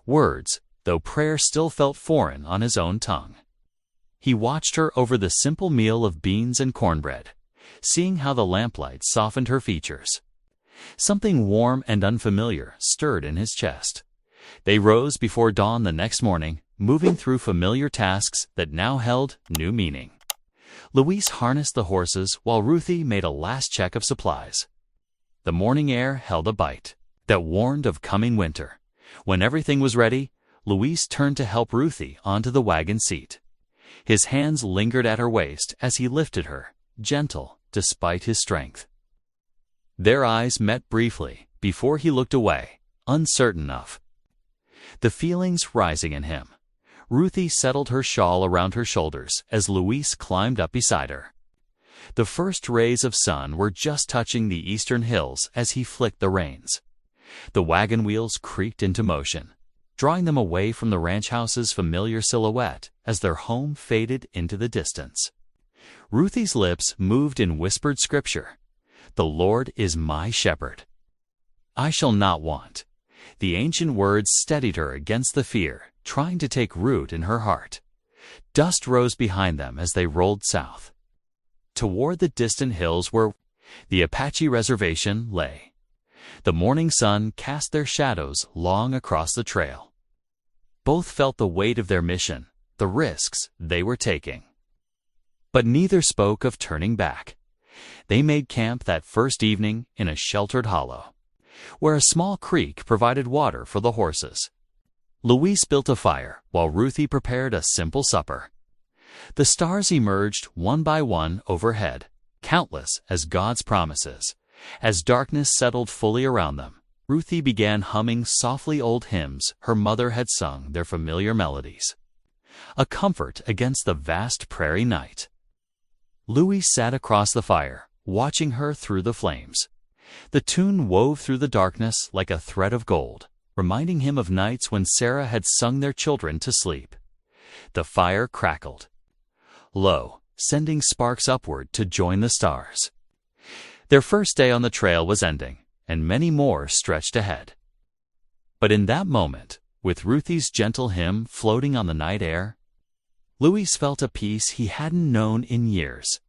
words, though prayer still felt foreign on his own tongue. He watched her over the simple meal of beans and cornbread, seeing how the lamplight softened her features. Something warm and unfamiliar stirred in his chest. They rose before dawn the next morning, moving through familiar tasks that now held new meaning. Luis harnessed the horses while Ruthie made a last check of supplies. The morning air held a bite that warned of coming winter. When everything was ready, Luis turned to help Ruthie onto the wagon seat. His hands lingered at her waist as he lifted her, gentle despite his strength. Their eyes met briefly before he looked away, uncertain of the feelings rising in him. Ruthie settled her shawl around her shoulders as Luis climbed up beside her. The first rays of sun were just touching the eastern hills as he flicked the reins. The wagon wheels creaked into motion, drawing them away from the ranch house's familiar silhouette as their home faded into the distance. Ruthie's lips moved in whispered scripture. "The Lord is my shepherd. I shall not want." The ancient words steadied her against the fear trying to take root in her heart. Dust rose behind them as they rolled south, toward the distant hills where the Apache reservation lay. The morning sun cast their shadows long across the trail. Both felt the weight of their mission, the risks they were taking. But neither spoke of turning back. They made camp that first evening in a sheltered hollow, where a small creek provided water for the horses. Luis built a fire while Ruthie prepared a simple supper. The stars emerged one by one overhead, countless as God's promises. As darkness settled fully around them, Ruthie began humming softly old hymns her mother had sung, their familiar melodies, a comfort against the vast prairie night. Luis sat across the fire, watching her through the flames. The tune wove through the darkness like a thread of gold, reminding him of nights when Sarah had sung their children to sleep. The fire crackled low, sending sparks upward to join the stars. Their first day on the trail was ending, and many more stretched ahead. But in that moment, with Ruthie's gentle hymn floating on the night air, Luis felt a peace he hadn't known in years.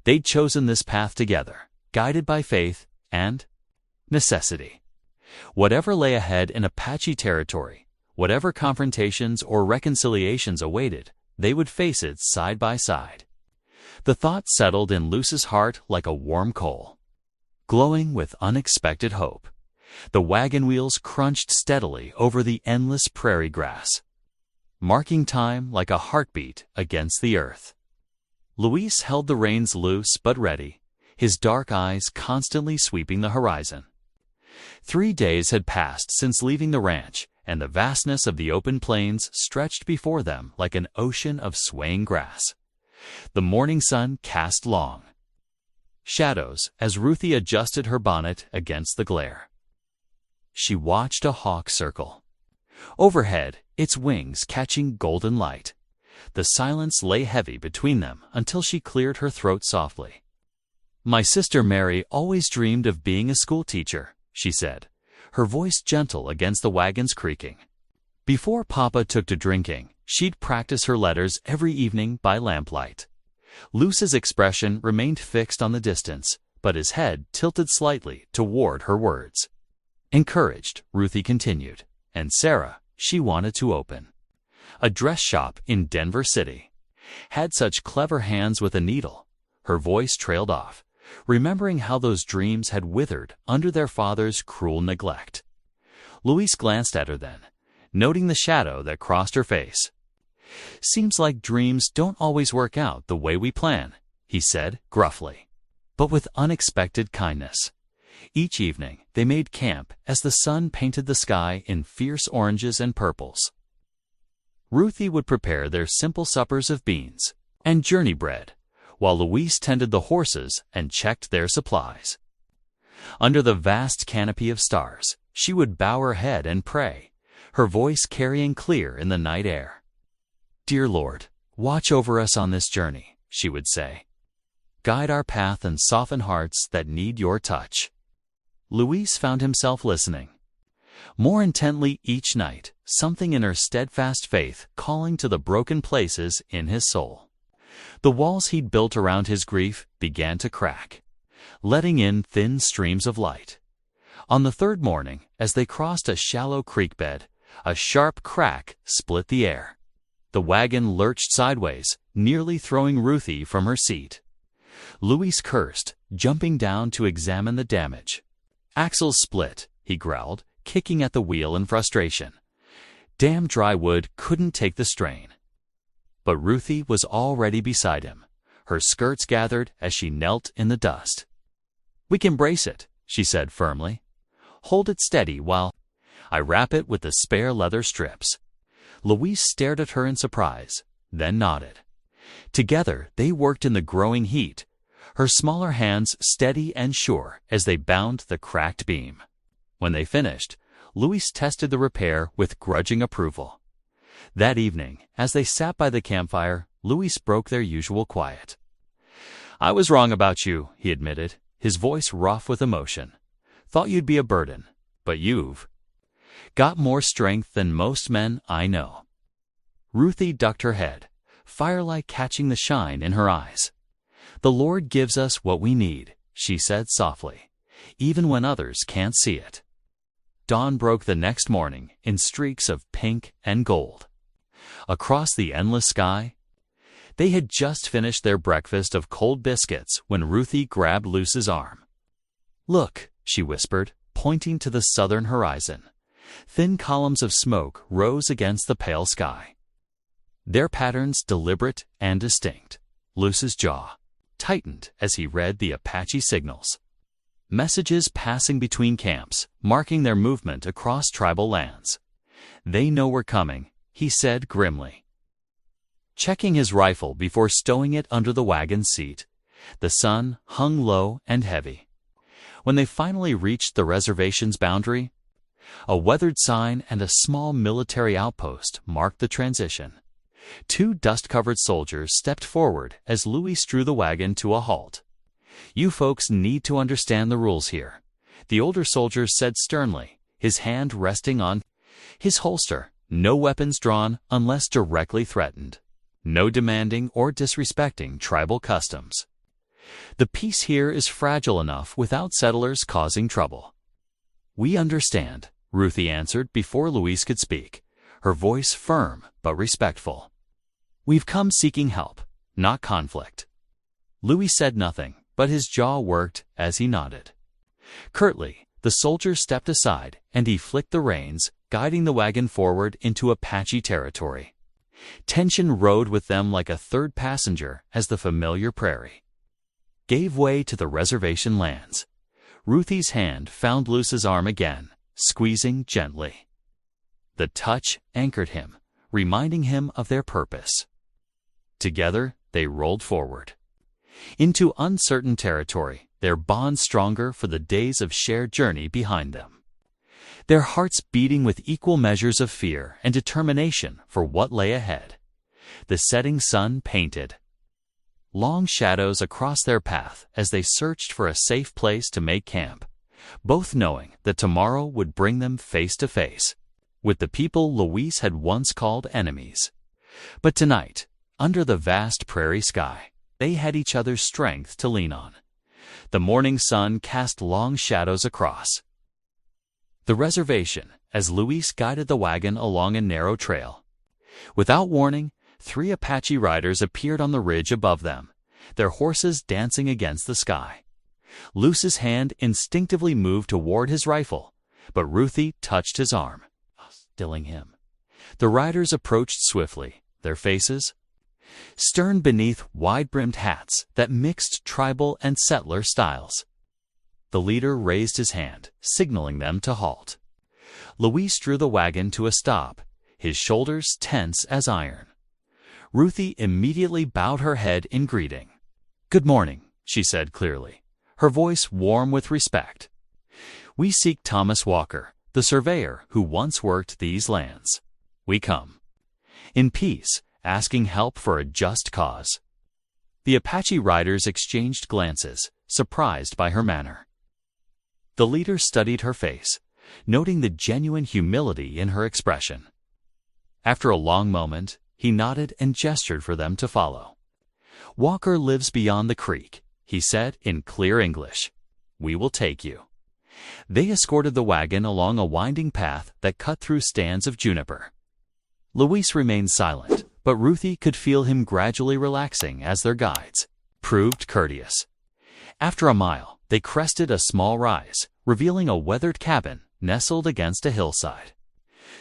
They'd chosen this path together, guided by faith and necessity. Whatever lay ahead in Apache territory, whatever confrontations or reconciliations awaited, they would face it side by side. The thought settled in Luis's heart like a warm coal, glowing with unexpected hope. The wagon wheels crunched steadily over the endless prairie grass, marking time like a heartbeat against the earth. Luis held the reins loose but ready, his dark eyes constantly sweeping the horizon. 3 days had passed since leaving the ranch, and the vastness of the open plains stretched before them like an ocean of swaying grass. The morning sun cast long shadows as Ruthie adjusted her bonnet against the glare. She watched a hawk circle overhead, its wings catching golden light. The silence lay heavy between them until she cleared her throat softly. "My sister Mary always dreamed of being a schoolteacher," she said, her voice gentle against the wagon's creaking. Before Papa took to drinking, she'd practice her letters every evening by lamplight. Luis's expression remained fixed on the distance, but his head tilted slightly toward her words. Encouraged, Ruthie continued, and Sarah, she wanted to open a dress shop in Denver City. Had such clever hands with a needle. Her voice trailed off, remembering how those dreams had withered under their father's cruel neglect. Luis glanced at her then, noting the shadow that crossed her face. "Seems like dreams don't always work out the way we plan," he said gruffly, but with unexpected kindness. Each evening they made camp as the sun painted the sky in fierce oranges and purples. Ruthie would prepare their simple suppers of beans and journey bread, while Luis tended the horses and checked their supplies. Under the vast canopy of stars, she would bow her head and pray, her voice carrying clear in the night air. "Dear Lord, watch over us on this journey," she would say. "Guide our path and soften hearts that need your touch." Luis found himself listening more intently each night, something in her steadfast faith calling to the broken places in his soul. The walls he'd built around his grief began to crack, letting in thin streams of light. On the third morning, as they crossed a shallow creek bed, a sharp crack split the air. The wagon lurched sideways, nearly throwing Ruthie from her seat. Luis cursed, jumping down to examine the damage. "Axles split," he growled, kicking at the wheel in frustration. Damn dry wood couldn't take the strain. But Ruthie was already beside him, her skirts gathered as she knelt in the dust. "We can brace it," she said firmly. "Hold it steady while I wrap it with the spare leather strips." Luis stared at her in surprise, then nodded. Together they worked in the growing heat, her smaller hands steady and sure as they bound the cracked beam. When they finished, Luis tested the repair with grudging approval. That evening, as they sat by the campfire, Luis broke their usual quiet. "I was wrong about you," he admitted, his voice rough with emotion. "Thought you'd be a burden, but you've got more strength than most men I know." Ruthie ducked her head, firelight catching the shine in her eyes. "The Lord gives us what we need," she said softly, "even when others can't see it." Dawn broke the next morning in streaks of pink and gold. Across the endless sky, they had just finished their breakfast of cold biscuits when Ruthie grabbed Luce's arm. "Look," she whispered, pointing to the southern horizon. Thin columns of smoke rose against the pale sky, their patterns deliberate and distinct. Luce's jaw tightened as he read the Apache signals. Messages passing between camps, marking their movement across tribal lands. "They know we're coming," he said grimly, checking his rifle before stowing it under the wagon seat. The sun hung low and heavy. When they finally reached the reservation's boundary, a weathered sign and a small military outpost marked the transition. Two dust-covered soldiers stepped forward as Luis drew the wagon to a halt. "You folks need to understand the rules here," the older soldier said sternly, his hand resting on his holster. "No weapons drawn unless directly threatened. No demanding or disrespecting tribal customs. The peace here is fragile enough without settlers causing trouble." "We understand," Ruthie answered before Luis could speak, her voice firm but respectful. "We've come seeking help, not conflict." Luis said nothing, but his jaw worked as he nodded. Curtly, the soldier stepped aside and he flicked the reins, guiding the wagon forward into Apache territory. Tension rode with them like a third passenger as the familiar prairie gave way to the reservation lands. Ruthie's hand found Luce's arm again, squeezing gently. The touch anchored him, reminding him of their purpose. Together, they rolled forward into uncertain territory, their bond stronger for the days of shared journey behind them. Their hearts beating with equal measures of fear and determination for what lay ahead. The setting sun painted long shadows across their path as they searched for a safe place to make camp, both knowing that tomorrow would bring them face to face with the people Luis had once called enemies. But tonight, under the vast prairie sky, they had each other's strength to lean on. The morning sun cast long shadows across the reservation as Luis guided the wagon along a narrow trail. Without warning, 3 Apache riders appeared on the ridge above them, their horses dancing against the sky. Luce's hand instinctively moved toward his rifle, but Ruthie touched his arm, stilling him. The riders approached swiftly, their faces stern beneath wide-brimmed hats that mixed tribal and settler styles. The leader raised his hand, signaling them to halt. Luis drew the wagon to a stop, his shoulders tense as iron. Ruthie immediately bowed her head in greeting. "Good morning," she said clearly, her voice warm with respect. "We seek Thomas Walker, the surveyor who once worked these lands. We come in peace, asking help for a just cause." The Apache riders exchanged glances, surprised by her manner. The leader studied her face, noting the genuine humility in her expression. After a long moment, he nodded and gestured for them to follow. "Walker lives beyond the creek," he said in clear English. "We will take you." They escorted the wagon along a winding path that cut through stands of juniper. Luis remained silent, but Ruthie could feel him gradually relaxing as their guides proved courteous. After a mile, they crested a small rise, revealing a weathered cabin nestled against a hillside.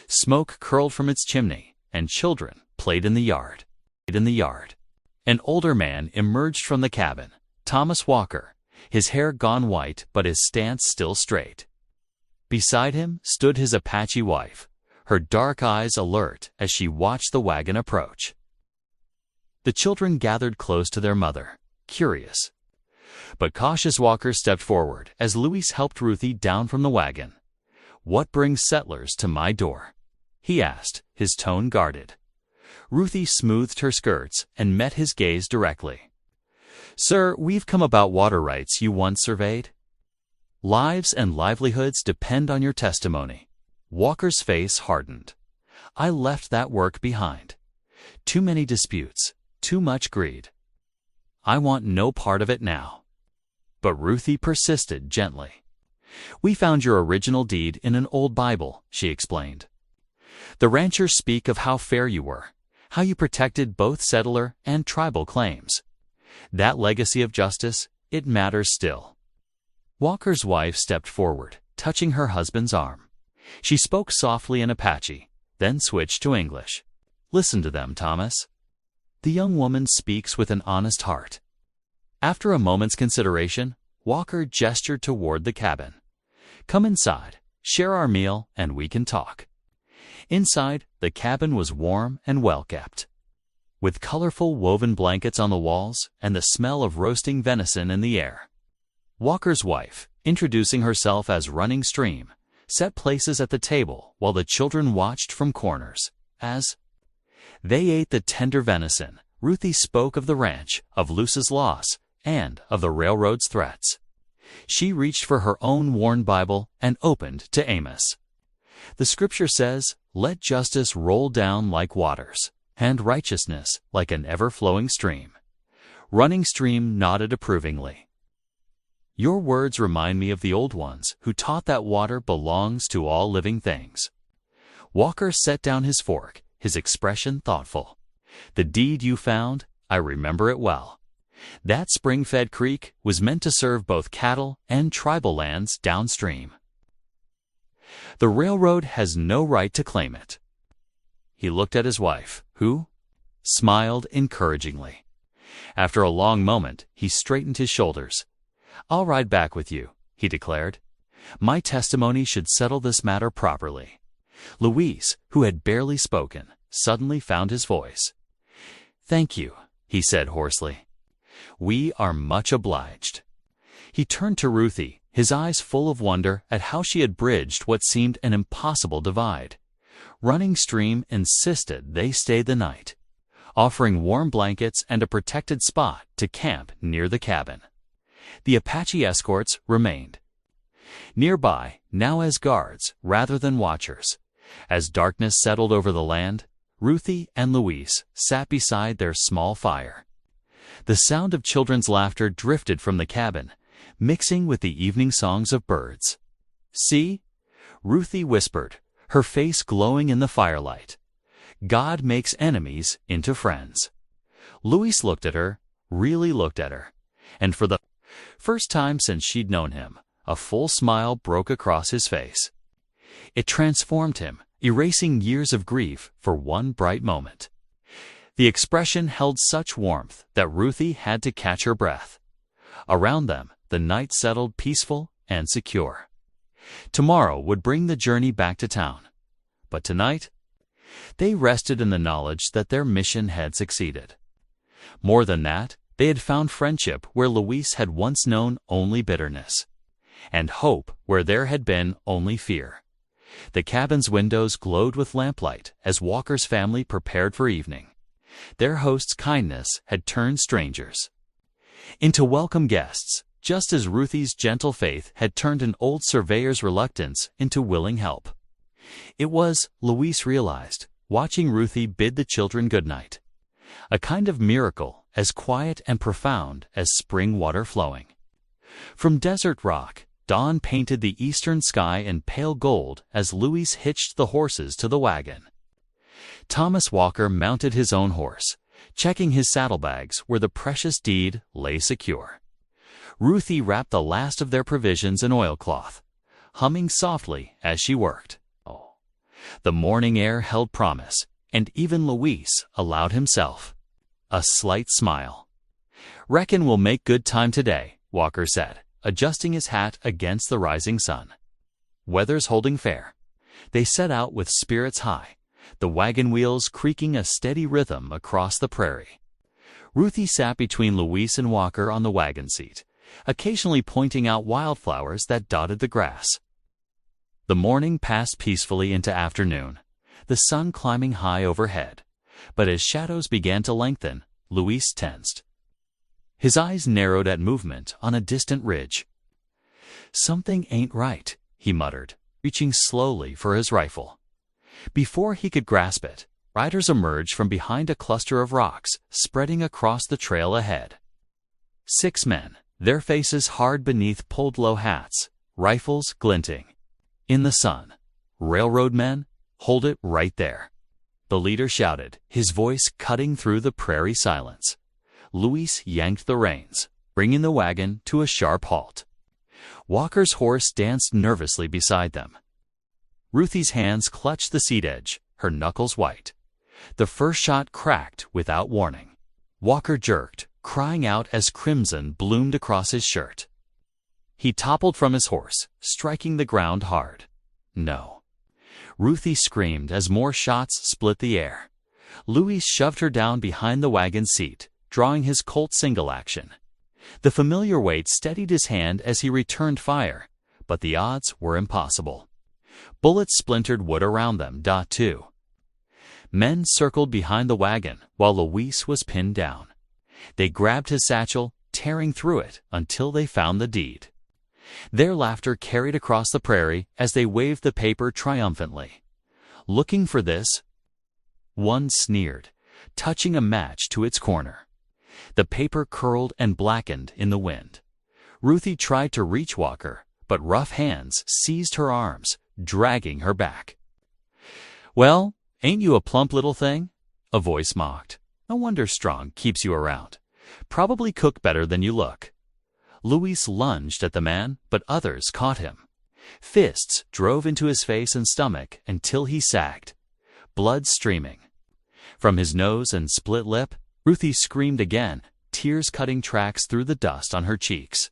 Smoke curled from its chimney, and children played in the yard. An older man emerged from the cabin, Thomas Walker, his hair gone white but his stance still straight. Beside him stood his Apache wife, her dark eyes alert as she watched the wagon approach. The children gathered close to their mother, curious. But cautious Walker stepped forward as Louis helped Ruthie down from the wagon. "What brings settlers to my door?" he asked, his tone guarded. Ruthie smoothed her skirts and met his gaze directly. "Sir, we've come about water rights you once surveyed. Lives and livelihoods depend on your testimony." Walker's face hardened. "I left that work behind. Too many disputes, too much greed. I want no part of it now." But Ruthie persisted gently. "We found your original deed in an old Bible," she explained. "The ranchers speak of how fair you were, how you protected both settler and tribal claims. That legacy of justice, it matters still." Walker's wife stepped forward, touching her husband's arm. She spoke softly in Apache, then switched to English. "Listen to them, Thomas. The young woman speaks with an honest heart." After a moment's consideration, Walker gestured toward the cabin. "Come inside, share our meal, and we can talk." Inside, the cabin was warm and well-kept, with colorful woven blankets on the walls and the smell of roasting venison in the air. Walker's wife, introducing herself as Running Stream, set places at the table while the children watched from corners. As they ate the tender venison, Ruthie spoke of the ranch, of Luce's loss, and of the railroad's threats. She reached for her own worn Bible and opened to Amos. The scripture says, "Let justice roll down like waters, and righteousness like an ever-flowing stream." Running Stream nodded approvingly. "Your words remind me of the old ones who taught that water belongs to all living things." Walker set down his fork, his expression thoughtful. "The deed you found, I remember it well. That spring-fed creek was meant to serve both cattle and tribal lands downstream. The railroad has no right to claim it." He looked at his wife, who smiled encouragingly. After a long moment, he straightened his shoulders. "I'll ride back with you," he declared. "My testimony should settle this matter properly." Louise, who had barely spoken, suddenly found his voice. "Thank you," he said hoarsely. "We are much obliged." He turned to Ruthie, his eyes full of wonder at how she had bridged what seemed an impossible divide. Running Stream insisted they stay the night, offering warm blankets and a protected spot to camp near the cabin. The Apache escorts remained nearby, now as guards rather than watchers. As darkness settled over the land, Ruthie and Louise sat beside their small fire. The sound of children's laughter drifted from the cabin, mixing with the evening songs of birds. "See," Ruthie whispered, her face glowing in the firelight. "God makes enemies into friends." Louise looked at her, really looked at her, and for the first time since she'd known him, a full smile broke across his face. It transformed him, erasing years of grief for one bright moment. The expression held such warmth that Ruthie had to catch her breath. Around them, the night settled peaceful and secure. Tomorrow would bring the journey back to town. But tonight, they rested in the knowledge that their mission had succeeded. More than that, they had found friendship where Louise had once known only bitterness, and hope where there had been only fear. The cabin's windows glowed with lamplight as Walker's family prepared for evening. Their host's kindness had turned strangers into welcome guests, just as Ruthie's gentle faith had turned an old surveyor's reluctance into willing help. It was, Louise realized, watching Ruthie bid the children good night, a kind of miracle as quiet and profound as spring water flowing. From Desert Rock, dawn painted the eastern sky in pale gold as Louise hitched the horses to the wagon. Thomas Walker mounted his own horse, checking his saddlebags where the precious deed lay secure. Ruthie wrapped the last of their provisions in oilcloth, humming softly as she worked. Oh. The morning air held promise, and even Luis allowed himself a slight smile. "Reckon we'll make good time today," Walker said, adjusting his hat against the rising sun. "Weather's holding fair." They set out with spirits high, the wagon wheels creaking a steady rhythm across the prairie. Ruthie sat between Luis and Walker on the wagon seat, occasionally pointing out wildflowers that dotted the grass. The morning passed peacefully into afternoon, the sun climbing high overhead. But as shadows began to lengthen, Luis tensed. His eyes narrowed at movement on a distant ridge. "Something ain't right," he muttered, reaching slowly for his rifle. Before he could grasp it, riders emerged from behind a cluster of rocks spreading across the trail ahead. 6 men, their faces hard beneath pulled-low hats, rifles glinting. In the sun. "Railroad men, hold it right there," the leader shouted, his voice cutting through the prairie silence. Luis yanked the reins, bringing the wagon to a sharp halt. Walker's horse danced nervously beside them. Ruthie's hands clutched the seat edge, her knuckles white. The first shot cracked without warning. Walker jerked, crying out as crimson bloomed across his shirt. He toppled from his horse, striking the ground hard. No. Ruthie screamed as more shots split the air. Luis shoved her down behind the wagon seat, drawing his Colt single action. The familiar weight steadied his hand as he returned fire, but the odds were impossible. Bullets splintered wood around them. Too. Men circled behind the wagon while Luis was pinned down. They grabbed his satchel, tearing through it until they found the deed. Their laughter carried across the prairie as they waved the paper triumphantly. "Looking for this?" One sneered, touching a match to its corner. The paper curled and blackened in the wind. Ruthie tried to reach Walker, but rough hands seized her arms, dragging her back. "Well, ain't you a plump little thing?" a voice mocked. "No wonder Strong keeps you around. Probably cook better than you look." Luis lunged at the man, but others caught him. Fists drove into his face and stomach until he sagged, blood streaming. From his nose and split lip, Ruthie screamed again, tears cutting tracks through the dust on her cheeks.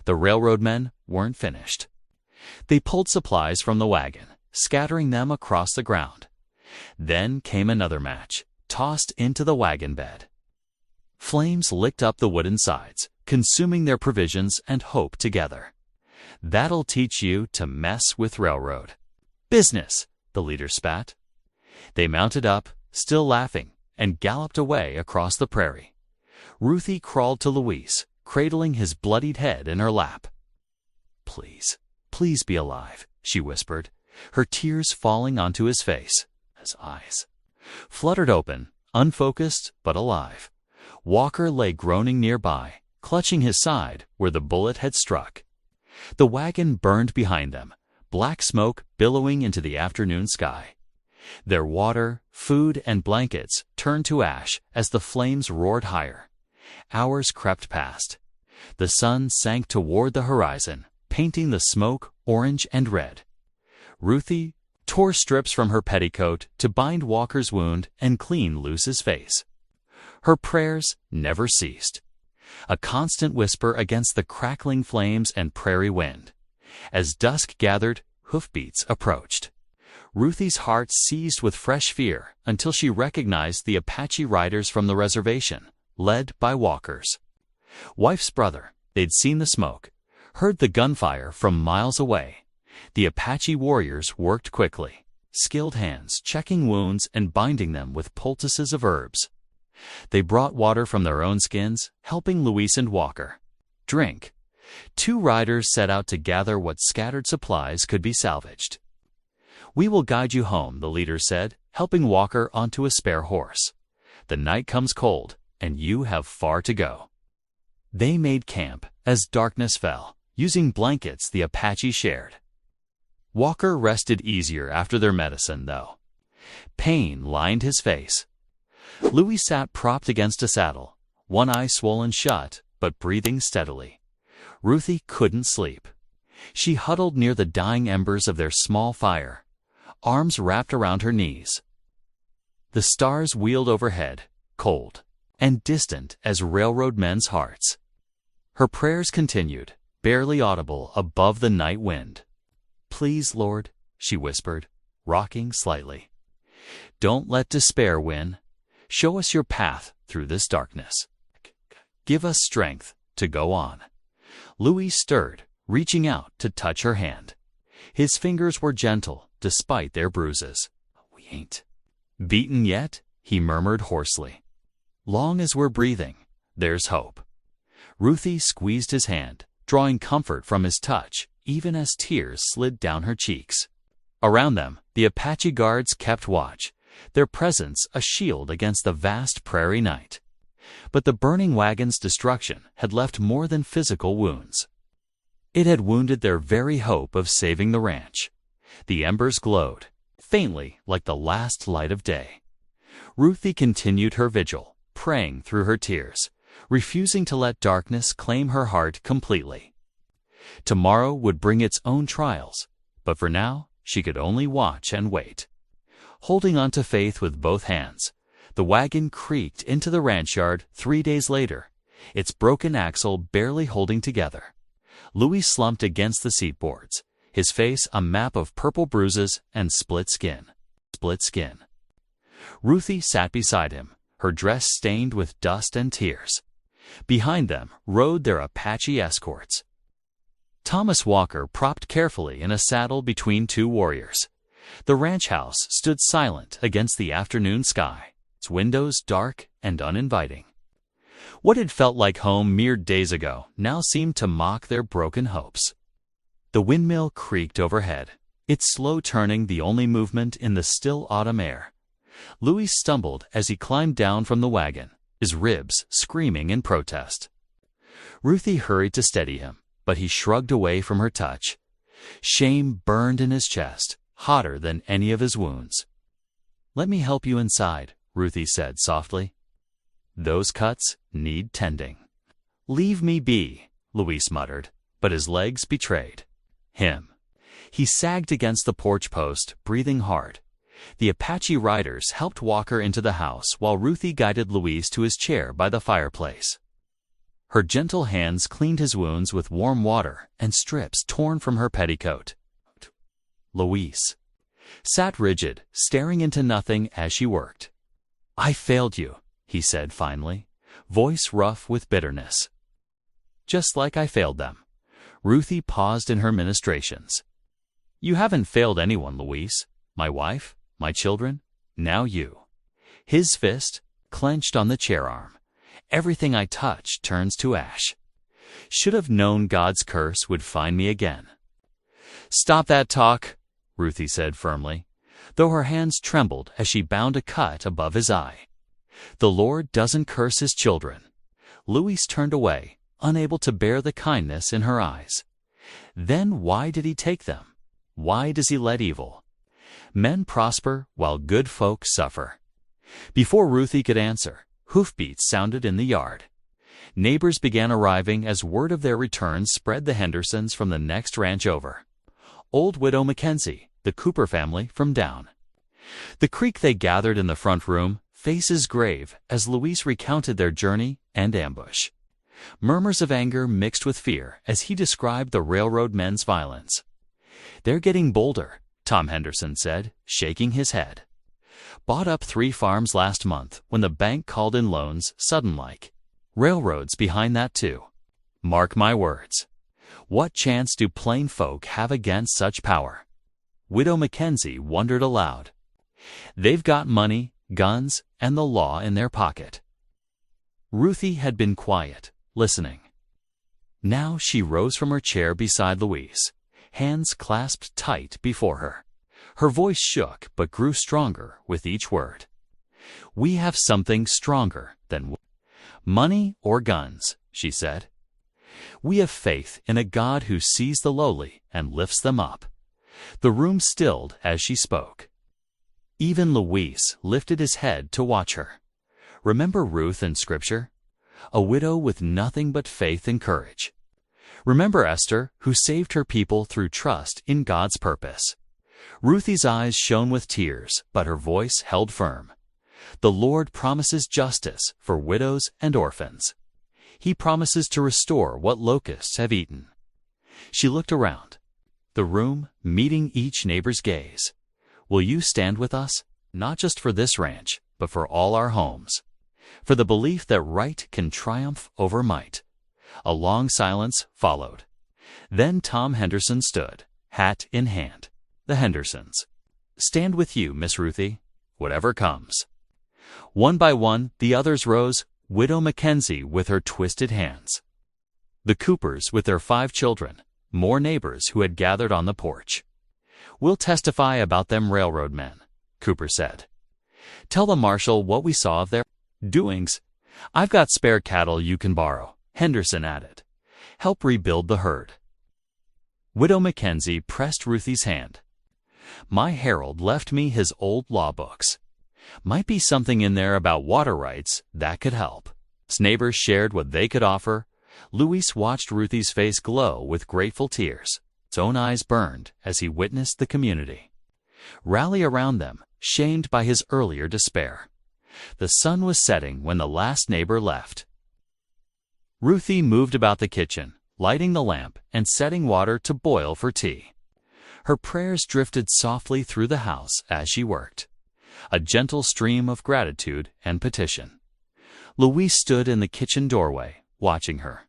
The railroad men weren't finished. They pulled supplies from the wagon, scattering them across the ground. Then came another match, tossed into the wagon bed. Flames licked up the wooden sides, consuming their provisions and hope together. "That'll teach you to mess with railroad." "Business," the leader spat. They mounted up, still laughing, and galloped away across the prairie. Ruthie crawled to Luis, cradling his bloodied head in her lap. "Please, please be alive," she whispered, her tears falling onto his face. His eyes fluttered open, unfocused but alive. Walker lay groaning nearby, clutching his side where the bullet had struck. The wagon burned behind them, black smoke billowing into the afternoon sky. Their water, food, and blankets turned to ash as the flames roared higher. Hours crept past. The sun sank toward the horizon, painting the smoke orange and red. Ruthie tore strips from her petticoat to bind Walker's wound and clean Luce's face. Her prayers never ceased, a constant whisper against the crackling flames and prairie wind. As dusk gathered, hoofbeats approached. Ruthie's heart seized with fresh fear until she recognized the Apache riders from the reservation, led by Walker's wife's brother. They'd seen the smoke, heard the gunfire from miles away. The Apache warriors worked quickly, skilled hands checking wounds and binding them with poultices of herbs. They brought water from their own skins, helping Luis and Walker drink. 2 riders set out to gather what scattered supplies could be salvaged. "We will guide you home," the leader said, helping Walker onto a spare horse. "The night comes cold, and you have far to go." They made camp as darkness fell, using blankets the Apache shared. Walker rested easier after their medicine, though. Pain lined his face. Louis sat propped against a saddle, one eye swollen shut, but breathing steadily. Ruthie couldn't sleep. She huddled near the dying embers of their small fire, arms wrapped around her knees. The stars wheeled overhead, cold and distant as railroad men's hearts. Her prayers continued, barely audible above the night wind. "Please, Lord," she whispered, rocking slightly. "Don't let despair win. Show us your path through this darkness. Give us strength to go on." Louis stirred, reaching out to touch her hand. His fingers were gentle, despite their bruises. "We ain't beaten yet," he murmured hoarsely. "Long as we're breathing, there's hope." Ruthie squeezed his hand, drawing comfort from his touch, even as tears slid down her cheeks. Around them, the Apache guards kept watch, their presence a shield against the vast prairie night. But the burning wagon's destruction had left more than physical wounds. It had wounded their very hope of saving the ranch. The embers glowed, faintly like the last light of day. Ruthie continued her vigil, praying through her tears, refusing to let darkness claim her heart completely. Tomorrow would bring its own trials, but for now she could only watch and wait. Holding on to faith with both hands, the wagon creaked into the ranch yard 3 days later, its broken axle barely holding together. Louis slumped against the seat boards, his face a map of purple bruises and split skin. Ruthie sat beside him, her dress stained with dust and tears. Behind them rode their Apache escorts. Thomas Walker propped carefully in a saddle between two warriors. The ranch house stood silent against the afternoon sky, its windows dark and uninviting. What had felt like home mere days ago now seemed to mock their broken hopes. The windmill creaked overhead, its slow turning the only movement in the still autumn air. Louis stumbled as he climbed down from the wagon, his ribs screaming in protest. Ruthie hurried to steady him, but he shrugged away from her touch. Shame burned in his chest, hotter than any of his wounds. "Let me help you inside," Ruthie said softly. "Those cuts need tending." "Leave me be," Louis muttered, but his legs betrayed him. He sagged against the porch post, breathing hard. The Apache riders helped Walker into the house while Ruthie guided Louis to his chair by the fireplace. Her gentle hands cleaned his wounds with warm water and strips torn from her petticoat. Louis sat rigid, staring into nothing as she worked. "I failed you," he said finally, voice rough with bitterness. "Just like I failed them." Ruthie paused in her ministrations. "You haven't failed anyone, Louise. My wife, my children, now you." His fist clenched on the chair arm. "Everything I touch turns to ash. Should have known God's curse would find me again." "Stop that talk," Ruthie said firmly, though her hands trembled as she bound a cut above his eye. "The Lord doesn't curse his children." Louis turned away, unable to bear the kindness in her eyes. Then why did he take them? Why does he let evil? Men prosper while good folk suffer. Before Ruthie could answer, hoofbeats sounded in the yard. Neighbors began arriving as word of their return spread the Hendersons from the next ranch over. Old Widow Mackenzie, the Cooper family from down. The creek they gathered in the front room, faces grave as Louise recounted their journey and ambush. Murmurs of anger mixed with fear as he described the railroad men's violence. "They're getting bolder," Tom Henderson said, shaking his head. "Bought up 3 farms last month when the bank called in loans sudden-like. Railroads behind that too. Mark my words. What chance do plain folk have against such power?" Widow Mackenzie wondered aloud. "They've got money, guns, and the law in their pocket." Ruthie had been quiet, listening. Now she rose from her chair beside Louise, hands clasped tight before her. Her voice shook but grew stronger with each word. "We have something stronger than money or guns," she said. "We have faith in a God who sees the lowly and lifts them up." The room stilled as she spoke. Even Luis lifted his head to watch her. Remember Ruth in Scripture? A widow with nothing but faith and courage. Remember Esther, who saved her people through trust in God's purpose. Ruthie's eyes shone with tears, but her voice held firm. The Lord promises justice for widows and orphans. He promises to restore what locusts have eaten. She looked around, the room meeting each neighbor's gaze. Will you stand with us, not just for this ranch, but for all our homes? For the belief that right can triumph over might. A long silence followed. Then Tom Henderson stood, hat in hand. The Hendersons. Stand with you, Miss Ruthie, whatever comes. One by one, the others rose, Widow Mackenzie with her twisted hands. The Coopers with their 5 children, more neighbors who had gathered on the porch. We'll testify about them railroad men, Cooper said. Tell the marshal what we saw of their doings. I've got spare cattle you can borrow, Henderson added. Help rebuild the herd. Widow Mackenzie pressed Ruthie's hand. My Harold left me his old law books. Might be something in there about water rights that could help. His neighbors shared what they could offer. Luis watched Ruthie's face glow with grateful tears. His own eyes burned as he witnessed the community rally around them, shamed by his earlier despair. The sun was setting when the last neighbor left. Ruthie moved about the kitchen, lighting the lamp and setting water to boil for tea. Her prayers drifted softly through the house as she worked, a gentle stream of gratitude and petition. Luis stood in the kitchen doorway, watching her.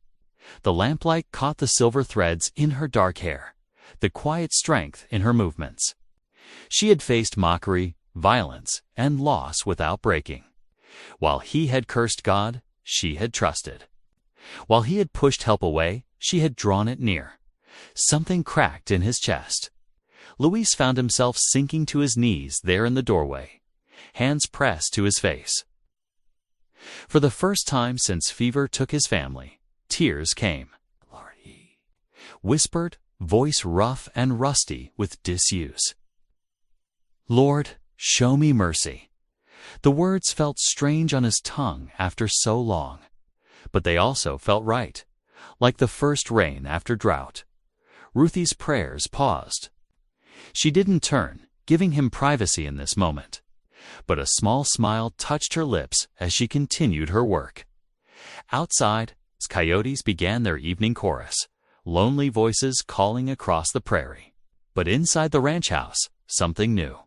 The lamplight caught the silver threads in her dark hair, the quiet strength in her movements. She had faced mockery, violence, and loss without breaking. While he had cursed God, she had trusted. While he had pushed help away, she had drawn it near. Something cracked in his chest. Luis found himself sinking to his knees there in the doorway, hands pressed to his face. For the first time since fever took his family, tears came. Lord, he whispered, voice rough and rusty with disuse. Lord, show me mercy. The words felt strange on his tongue after so long, but they also felt right, like the first rain after drought. Ruthie's prayers paused. She didn't turn, giving him privacy in this moment, but a small smile touched her lips as she continued her work. Outside, coyotes began their evening chorus, lonely voices calling across the prairie. But inside the ranch house, something new.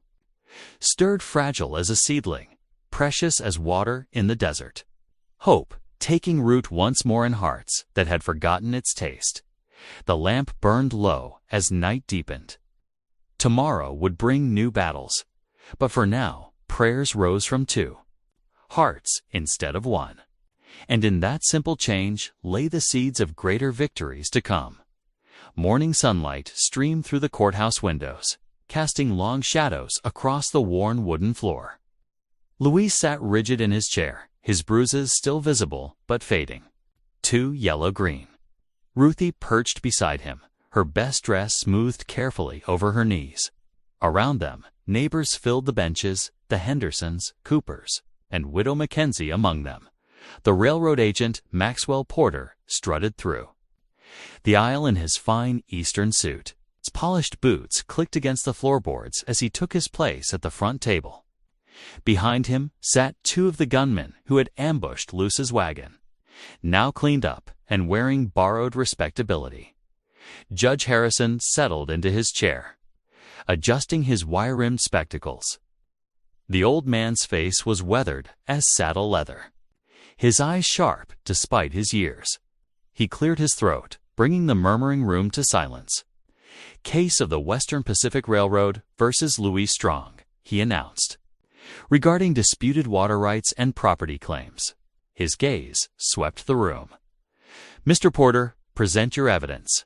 Stirred fragile as a seedling, precious as water in the desert. Hope taking root once more in hearts that had forgotten its taste. The lamp burned low as night deepened. Tomorrow would bring new battles, but for now, prayers rose from 2 hearts instead of 1. And in that simple change lay the seeds of greater victories to come. Morning sunlight streamed through the courthouse windows, casting long shadows across the worn wooden floor. Luis sat rigid in his chair, his bruises still visible but fading. 2 yellow-green. Ruthie perched beside him, her best dress smoothed carefully over her knees. Around them, neighbors filled the benches, the Hendersons, Coopers, and Widow Mackenzie among them. The railroad agent, Maxwell Porter, strutted through the aisle in his fine Eastern suit. His polished boots clicked against the floorboards as he took his place at the front table. Behind him sat 2 of the gunmen who had ambushed Luce's wagon, now cleaned up and wearing borrowed respectability. Judge Harrison settled into his chair, adjusting his wire-rimmed spectacles. The old man's face was weathered as saddle leather, his eyes sharp despite his years. He cleared his throat, bringing the murmuring room to silence. Case of the Western Pacific Railroad versus Luis Strong, he announced, regarding disputed water rights and property claims. His gaze swept the room. Mr. Porter, present your evidence.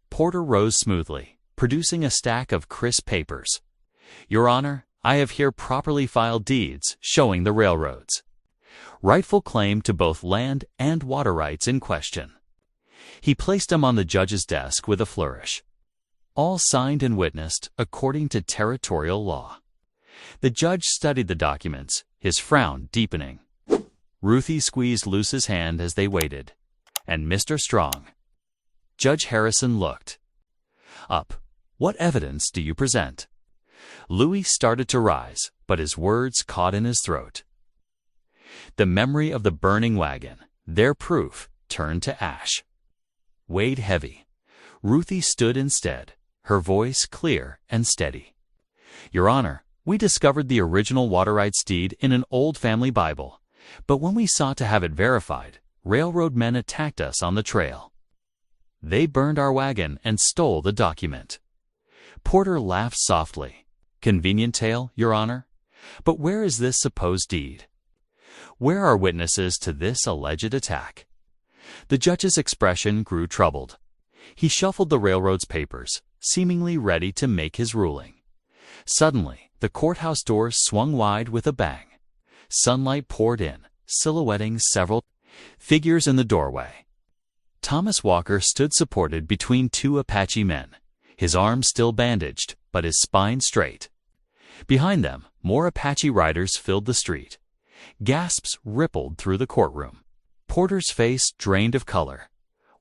Porter rose smoothly, producing a stack of crisp papers. Your Honor, I have here properly filed deeds showing the railroads. Rightful claim to both land and water rights in question. He placed them on the judge's desk with a flourish. All signed and witnessed according to territorial law. The judge studied the documents, his frown deepening. Ruthie squeezed Luce's hand as they waited. And Mr. Strong. Judge Harrison looked up. What evidence do you present? Louis started to rise, but his words caught in his throat. The memory of the burning wagon, their proof, turned to ash. Weighed heavy. Ruthie stood instead, her voice clear and steady. Your Honor, we discovered the original water rights deed in an old family Bible, but when we sought to have it verified, railroad men attacked us on the trail. They burned our wagon and stole the document. Porter laughed softly. Convenient tale, Your Honor. But where is this supposed deed? Where are witnesses to this alleged attack? The judge's expression grew troubled. He shuffled the railroad's papers, seemingly ready to make his ruling. Suddenly, the courthouse doors swung wide with a bang. Sunlight poured in, silhouetting several figures in the doorway. Thomas Walker stood supported between two Apache men, his arms still bandaged, but his spine straight. Behind them, more Apache riders filled the street. Gasps rippled through the courtroom. Porter's face drained of color.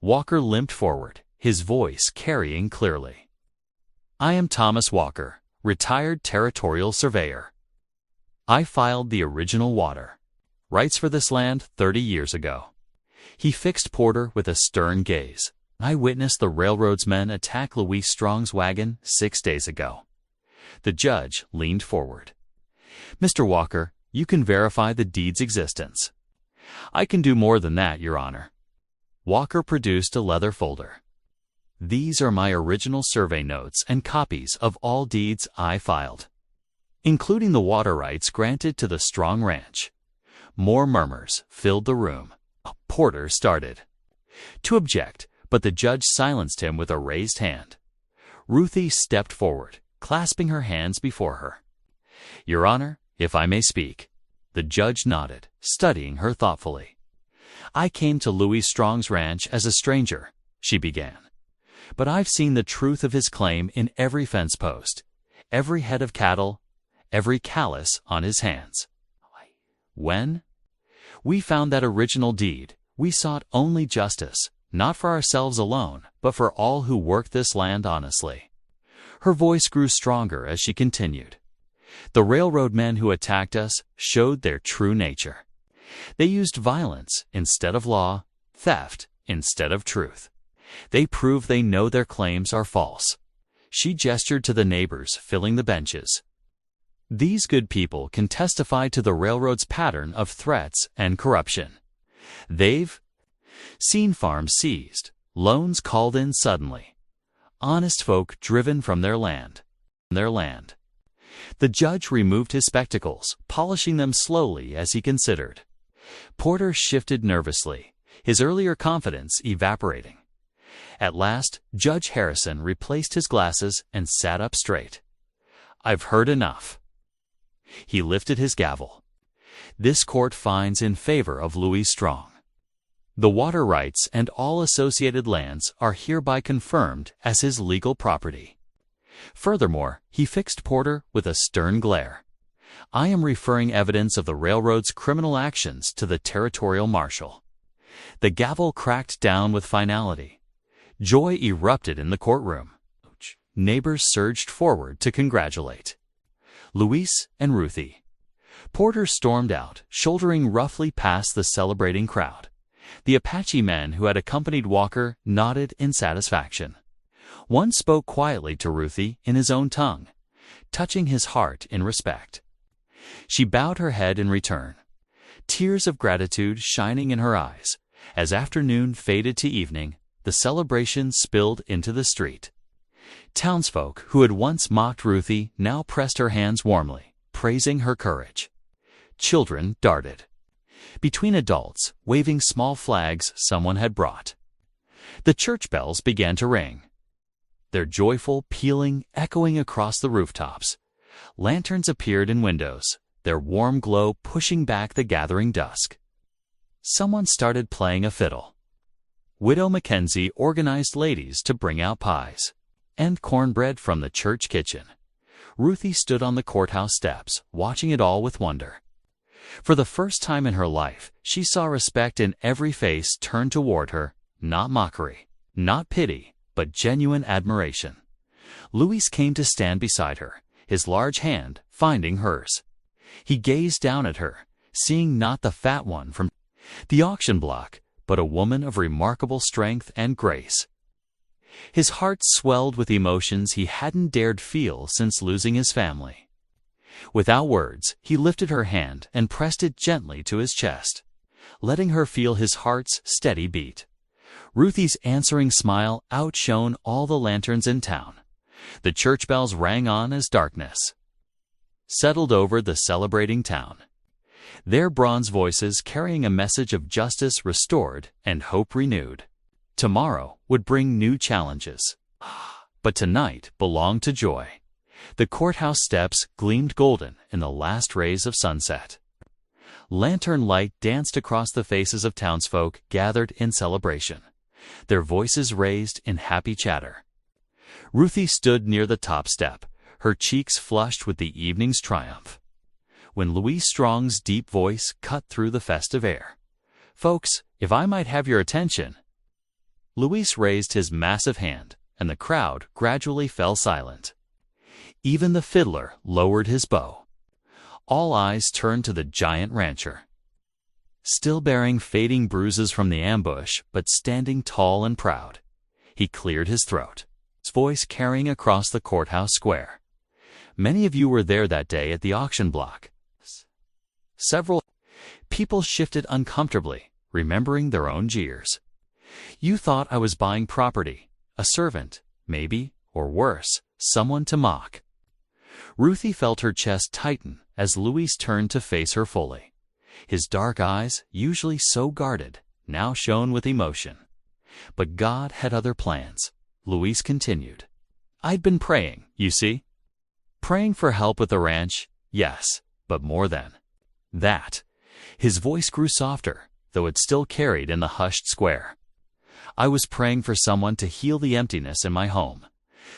Walker limped forward, his voice carrying clearly. I am Thomas Walker, retired territorial surveyor. I filed the original water rights for this land 30 years ago. He fixed Porter with a stern gaze. I witnessed the railroad's men attack Louis Strong's wagon 6 days ago. The judge leaned forward. Mr. Walker, you can verify the deed's existence. I can do more than that, Your Honor. Walker produced a leather folder. These are my original survey notes and copies of all deeds I filed, including the water rights granted to the Strong Ranch. More murmurs filled the room. Porter started to object, but the judge silenced him with a raised hand. Ruthie stepped forward, clasping her hands before her. Your Honor, if I may speak. The judge nodded, studying her thoughtfully. I came to Louis Strong's ranch as a stranger, she began. But I've seen the truth of his claim in every fence post, every head of cattle, every callus on his hands. When we found that original deed, we sought only justice, not for ourselves alone, but for all who work this land honestly. Her voice grew stronger as she continued. The railroad men who attacked us showed their true nature. They used violence instead of law, theft instead of truth. They prove they know their claims are false. She gestured to the neighbors filling the benches. These good people can testify to the railroad's pattern of threats and corruption. They've seen farms seized, loans called in suddenly, honest folk driven from their land. The judge removed his spectacles, polishing them slowly as he considered. Porter shifted nervously, his earlier confidence evaporating. At last, Judge Harrison replaced his glasses and sat up straight. I've heard enough. He lifted his gavel. This court finds in favor of Louis Strong. The water rights and all associated lands are hereby confirmed as his legal property. Furthermore, he fixed Porter with a stern glare. I am referring evidence of the railroad's criminal actions to the territorial marshal. The gavel cracked down with finality. Joy erupted in the courtroom. Neighbors surged forward to congratulate Louis and Ruthie. Porter stormed out, shouldering roughly past the celebrating crowd. The Apache men who had accompanied Walker nodded in satisfaction. One spoke quietly to Ruthie in his own tongue, touching his heart in respect. She bowed her head in return, tears of gratitude shining in her eyes. As afternoon faded to evening, the celebration spilled into the street. Townsfolk who had once mocked Ruthie now pressed her hands warmly, praising her courage. Children darted between adults, waving small flags someone had brought. The church bells began to ring, their joyful pealing echoing across the rooftops. Lanterns appeared in windows, their warm glow pushing back the gathering dusk. Someone started playing a fiddle. Widow Mackenzie organized ladies to bring out pies and cornbread from the church kitchen. Ruthie stood on the courthouse steps, watching it all with wonder. For the first time in her life, she saw respect in every face turned toward her, not mockery, not pity, but genuine admiration. Luis came to stand beside her, his large hand finding hers. He gazed down at her, seeing not the fat one from the auction block, but a woman of remarkable strength and grace. His heart swelled with emotions he hadn't dared feel since losing his family. Without words, he lifted her hand and pressed it gently to his chest, letting her feel his heart's steady beat. Ruthie's answering smile outshone all the lanterns in town. The church bells rang on as darkness settled over the celebrating town, their bronze voices carrying a message of justice restored and hope renewed. Tomorrow would bring new challenges, but tonight belonged to joy. The courthouse steps gleamed golden in the last rays of sunset. Lantern light danced across the faces of townsfolk gathered in celebration, their voices raised in happy chatter. Ruthie stood near the top step, her cheeks flushed with the evening's triumph, when Louis Strong's deep voice cut through the festive air. "Folks, if I might have your attention." Louis raised his massive hand, and the crowd gradually fell silent. Even the fiddler lowered his bow. All eyes turned to the giant rancher. Still bearing fading bruises from the ambush, but standing tall and proud, he cleared his throat, his voice carrying across the courthouse square. "Many of you were there that day at the auction block." Several people shifted uncomfortably, remembering their own jeers. "You thought I was buying property, a servant, maybe, or worse, someone to mock." Ruthie felt her chest tighten as Louis turned to face her fully. His dark eyes, usually so guarded, now shone with emotion. But God had other plans, Louis continued. "I'd been praying, you see. Praying for help with the ranch, yes, but more than that." His voice grew softer, though it still carried in the hushed square. "I was praying for someone to heal the emptiness in my home,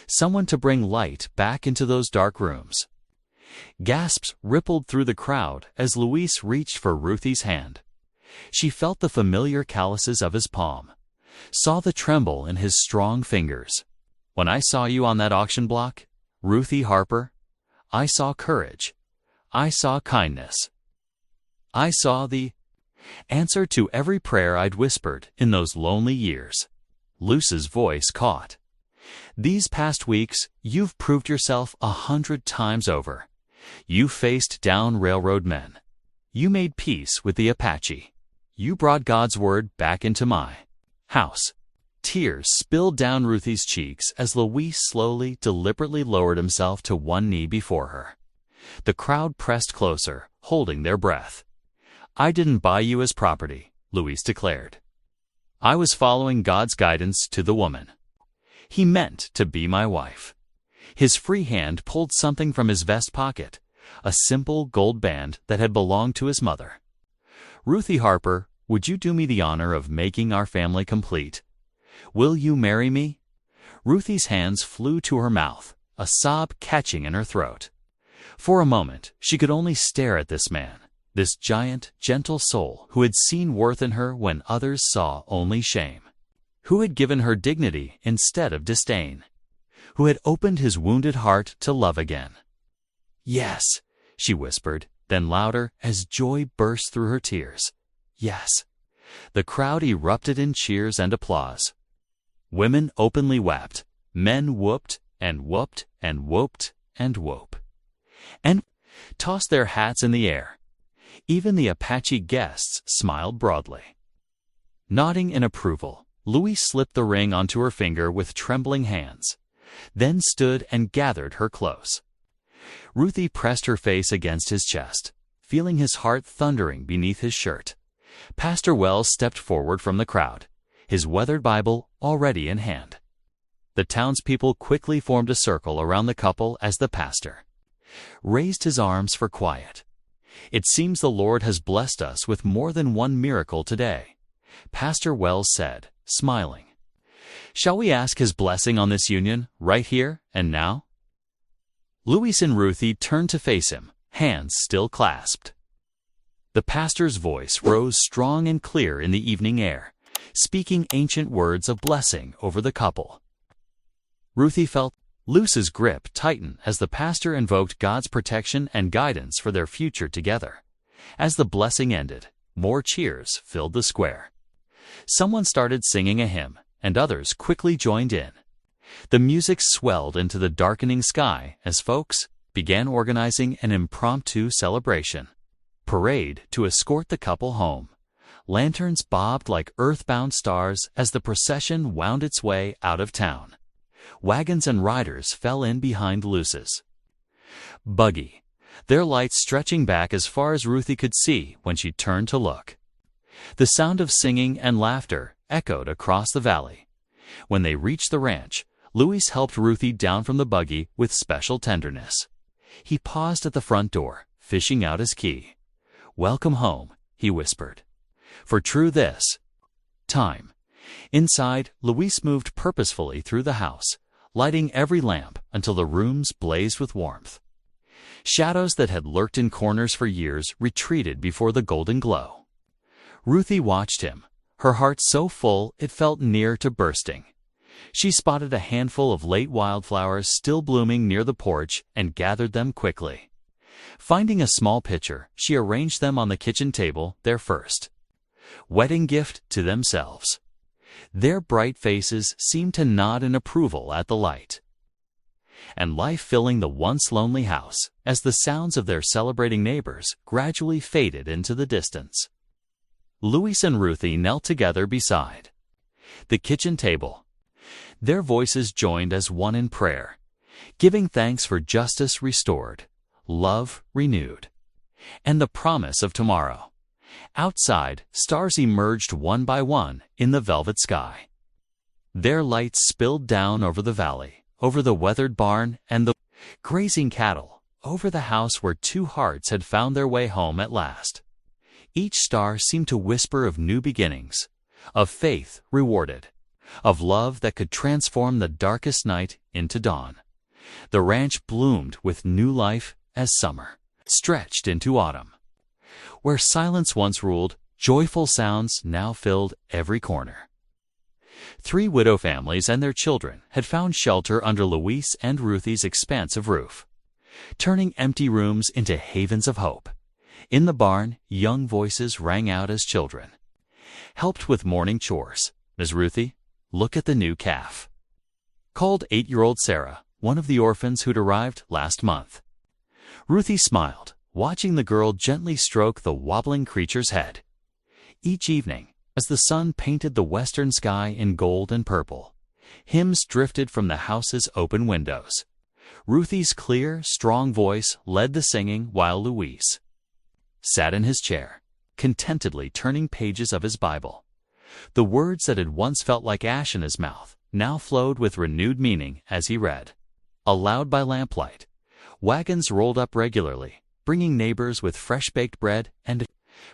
someone to bring light back into those dark rooms." Gasps rippled through the crowd as Luis reached for Ruthie's hand. She felt the familiar calluses of his palm, saw the tremble in his strong fingers. "When I saw you on that auction block, Ruthie Harper, I saw courage. I saw kindness. I saw the answer to every prayer I'd whispered in those lonely years." Luce's voice caught. "These past weeks, you've proved yourself 100 times over. You faced down railroad men. You made peace with the Apache. You brought God's word back into my house." Tears spilled down Ruthie's cheeks as Louis slowly, deliberately lowered himself to one knee before her. The crowd pressed closer, holding their breath. "I didn't buy you as property," Louis declared. "I was following God's guidance to the woman. He meant to be my wife." His free hand pulled something from his vest pocket, a simple gold band that had belonged to his mother. "Ruthie Harper, would you do me the honor of making our family complete? Will you marry me?" Ruthie's hands flew to her mouth, a sob catching in her throat. For a moment, she could only stare at this man, this giant, gentle soul who had seen worth in her when others saw only shame, who had given her dignity instead of disdain, who had opened his wounded heart to love again. "Yes," she whispered, then louder as joy burst through her tears. "Yes." The crowd erupted in cheers and applause. Women openly wept, men whooped and whooped and whooped and whooped, and tossed their hats in the air. Even the Apache guests smiled broadly. Nodding in approval, Louis slipped the ring onto her finger with trembling hands, then stood and gathered her close. Ruthie pressed her face against his chest, feeling his heart thundering beneath his shirt. Pastor Wells stepped forward from the crowd, his weathered Bible already in hand. The townspeople quickly formed a circle around the couple as the pastor raised his arms for quiet. "It seems the Lord has blessed us with more than one miracle today," Pastor Wells said, smiling. "Shall we ask his blessing on this union right here and now?" Louise and Ruthie turned to face him, hands still clasped. The pastor's voice rose strong and clear in the evening air, speaking ancient words of blessing over the couple. Ruthie felt Luce's grip tighten as the pastor invoked God's protection and guidance for their future together. As the blessing ended, more cheers filled the square. Someone started singing a hymn, and others quickly joined in. The music swelled into the darkening sky as folks began organizing an impromptu celebration. Parade to escort the couple home. Lanterns bobbed like earthbound stars as the procession wound its way out of town. Wagons and riders fell in behind Luce's buggy, their lights stretching back as far as Ruthie could see when she turned to look. The sound of singing and laughter echoed across the valley. When they reached the ranch, Louis helped Ruthie down from the buggy with special tenderness. He paused at the front door, fishing out his key. "Welcome home," he whispered. "For true this time." Inside, Louise moved purposefully through the house, lighting every lamp until the rooms blazed with warmth. Shadows that had lurked in corners for years retreated before the golden glow. Ruthie watched him, her heart so full it felt near to bursting. She spotted a handful of late wildflowers still blooming near the porch and gathered them quickly. Finding a small pitcher, she arranged them on the kitchen table, their first wedding gift to themselves. Their bright faces seemed to nod in approval at the light, and life filling the once lonely house as the sounds of their celebrating neighbors gradually faded into the distance. Louis and Ruthie knelt together beside the kitchen table. Their voices joined as one in prayer, giving thanks for justice restored, love renewed, and the promise of tomorrow. Outside, stars emerged one by one in the velvet sky. Their lights spilled down over the valley, over the weathered barn and the grazing cattle, over the house where two hearts had found their way home at last. Each star seemed to whisper of new beginnings, of faith rewarded, of love that could transform the darkest night into dawn. The ranch bloomed with new life as summer stretched into autumn. Where silence once ruled, joyful sounds now filled every corner. 3 widow families and their children had found shelter under Louise and Ruthie's expansive roof, turning empty rooms into havens of hope. In the barn, young voices rang out as children helped with morning chores. "Miss Ruthie, look at the new calf," called 8-year-old Sarah, one of the orphans who'd arrived last month. Ruthie smiled, watching the girl gently stroke the wobbling creature's head. Each evening, as the sun painted the western sky in gold and purple, hymns drifted from the house's open windows. Ruthie's clear, strong voice led the singing while Louise sat in his chair, contentedly turning pages of his Bible. The words that had once felt like ash in his mouth now flowed with renewed meaning as he read. Aloud by lamplight, wagons rolled up regularly, bringing neighbors with fresh-baked bread and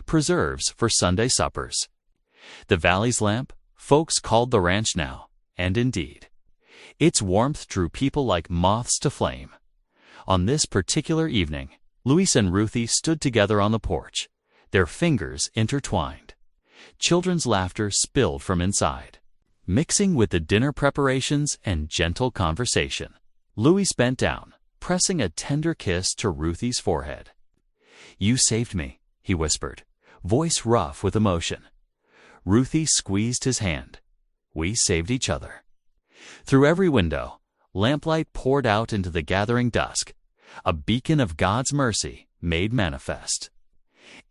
preserves for Sunday suppers. The valley's lamp, folks called the ranch now, and indeed, its warmth drew people like moths to flame. On this particular evening, Louise and Ruthie stood together on the porch, their fingers intertwined. Children's laughter spilled from inside, mixing with the dinner preparations and gentle conversation. Louise bent down, pressing a tender kiss to Ruthie's forehead. "You saved me," he whispered, voice rough with emotion. Ruthie squeezed his hand. "We saved each other." Through every window, lamplight poured out into the gathering dusk, a beacon of God's mercy made manifest.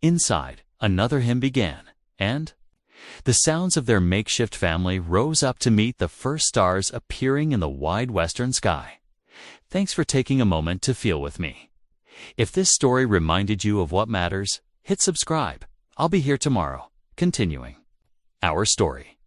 Inside, another hymn began, and the sounds of their makeshift family rose up to meet the first stars appearing in the wide western sky. Thanks for taking a moment to feel with me. If this story reminded you of what matters, hit subscribe. I'll be here tomorrow, continuing our story.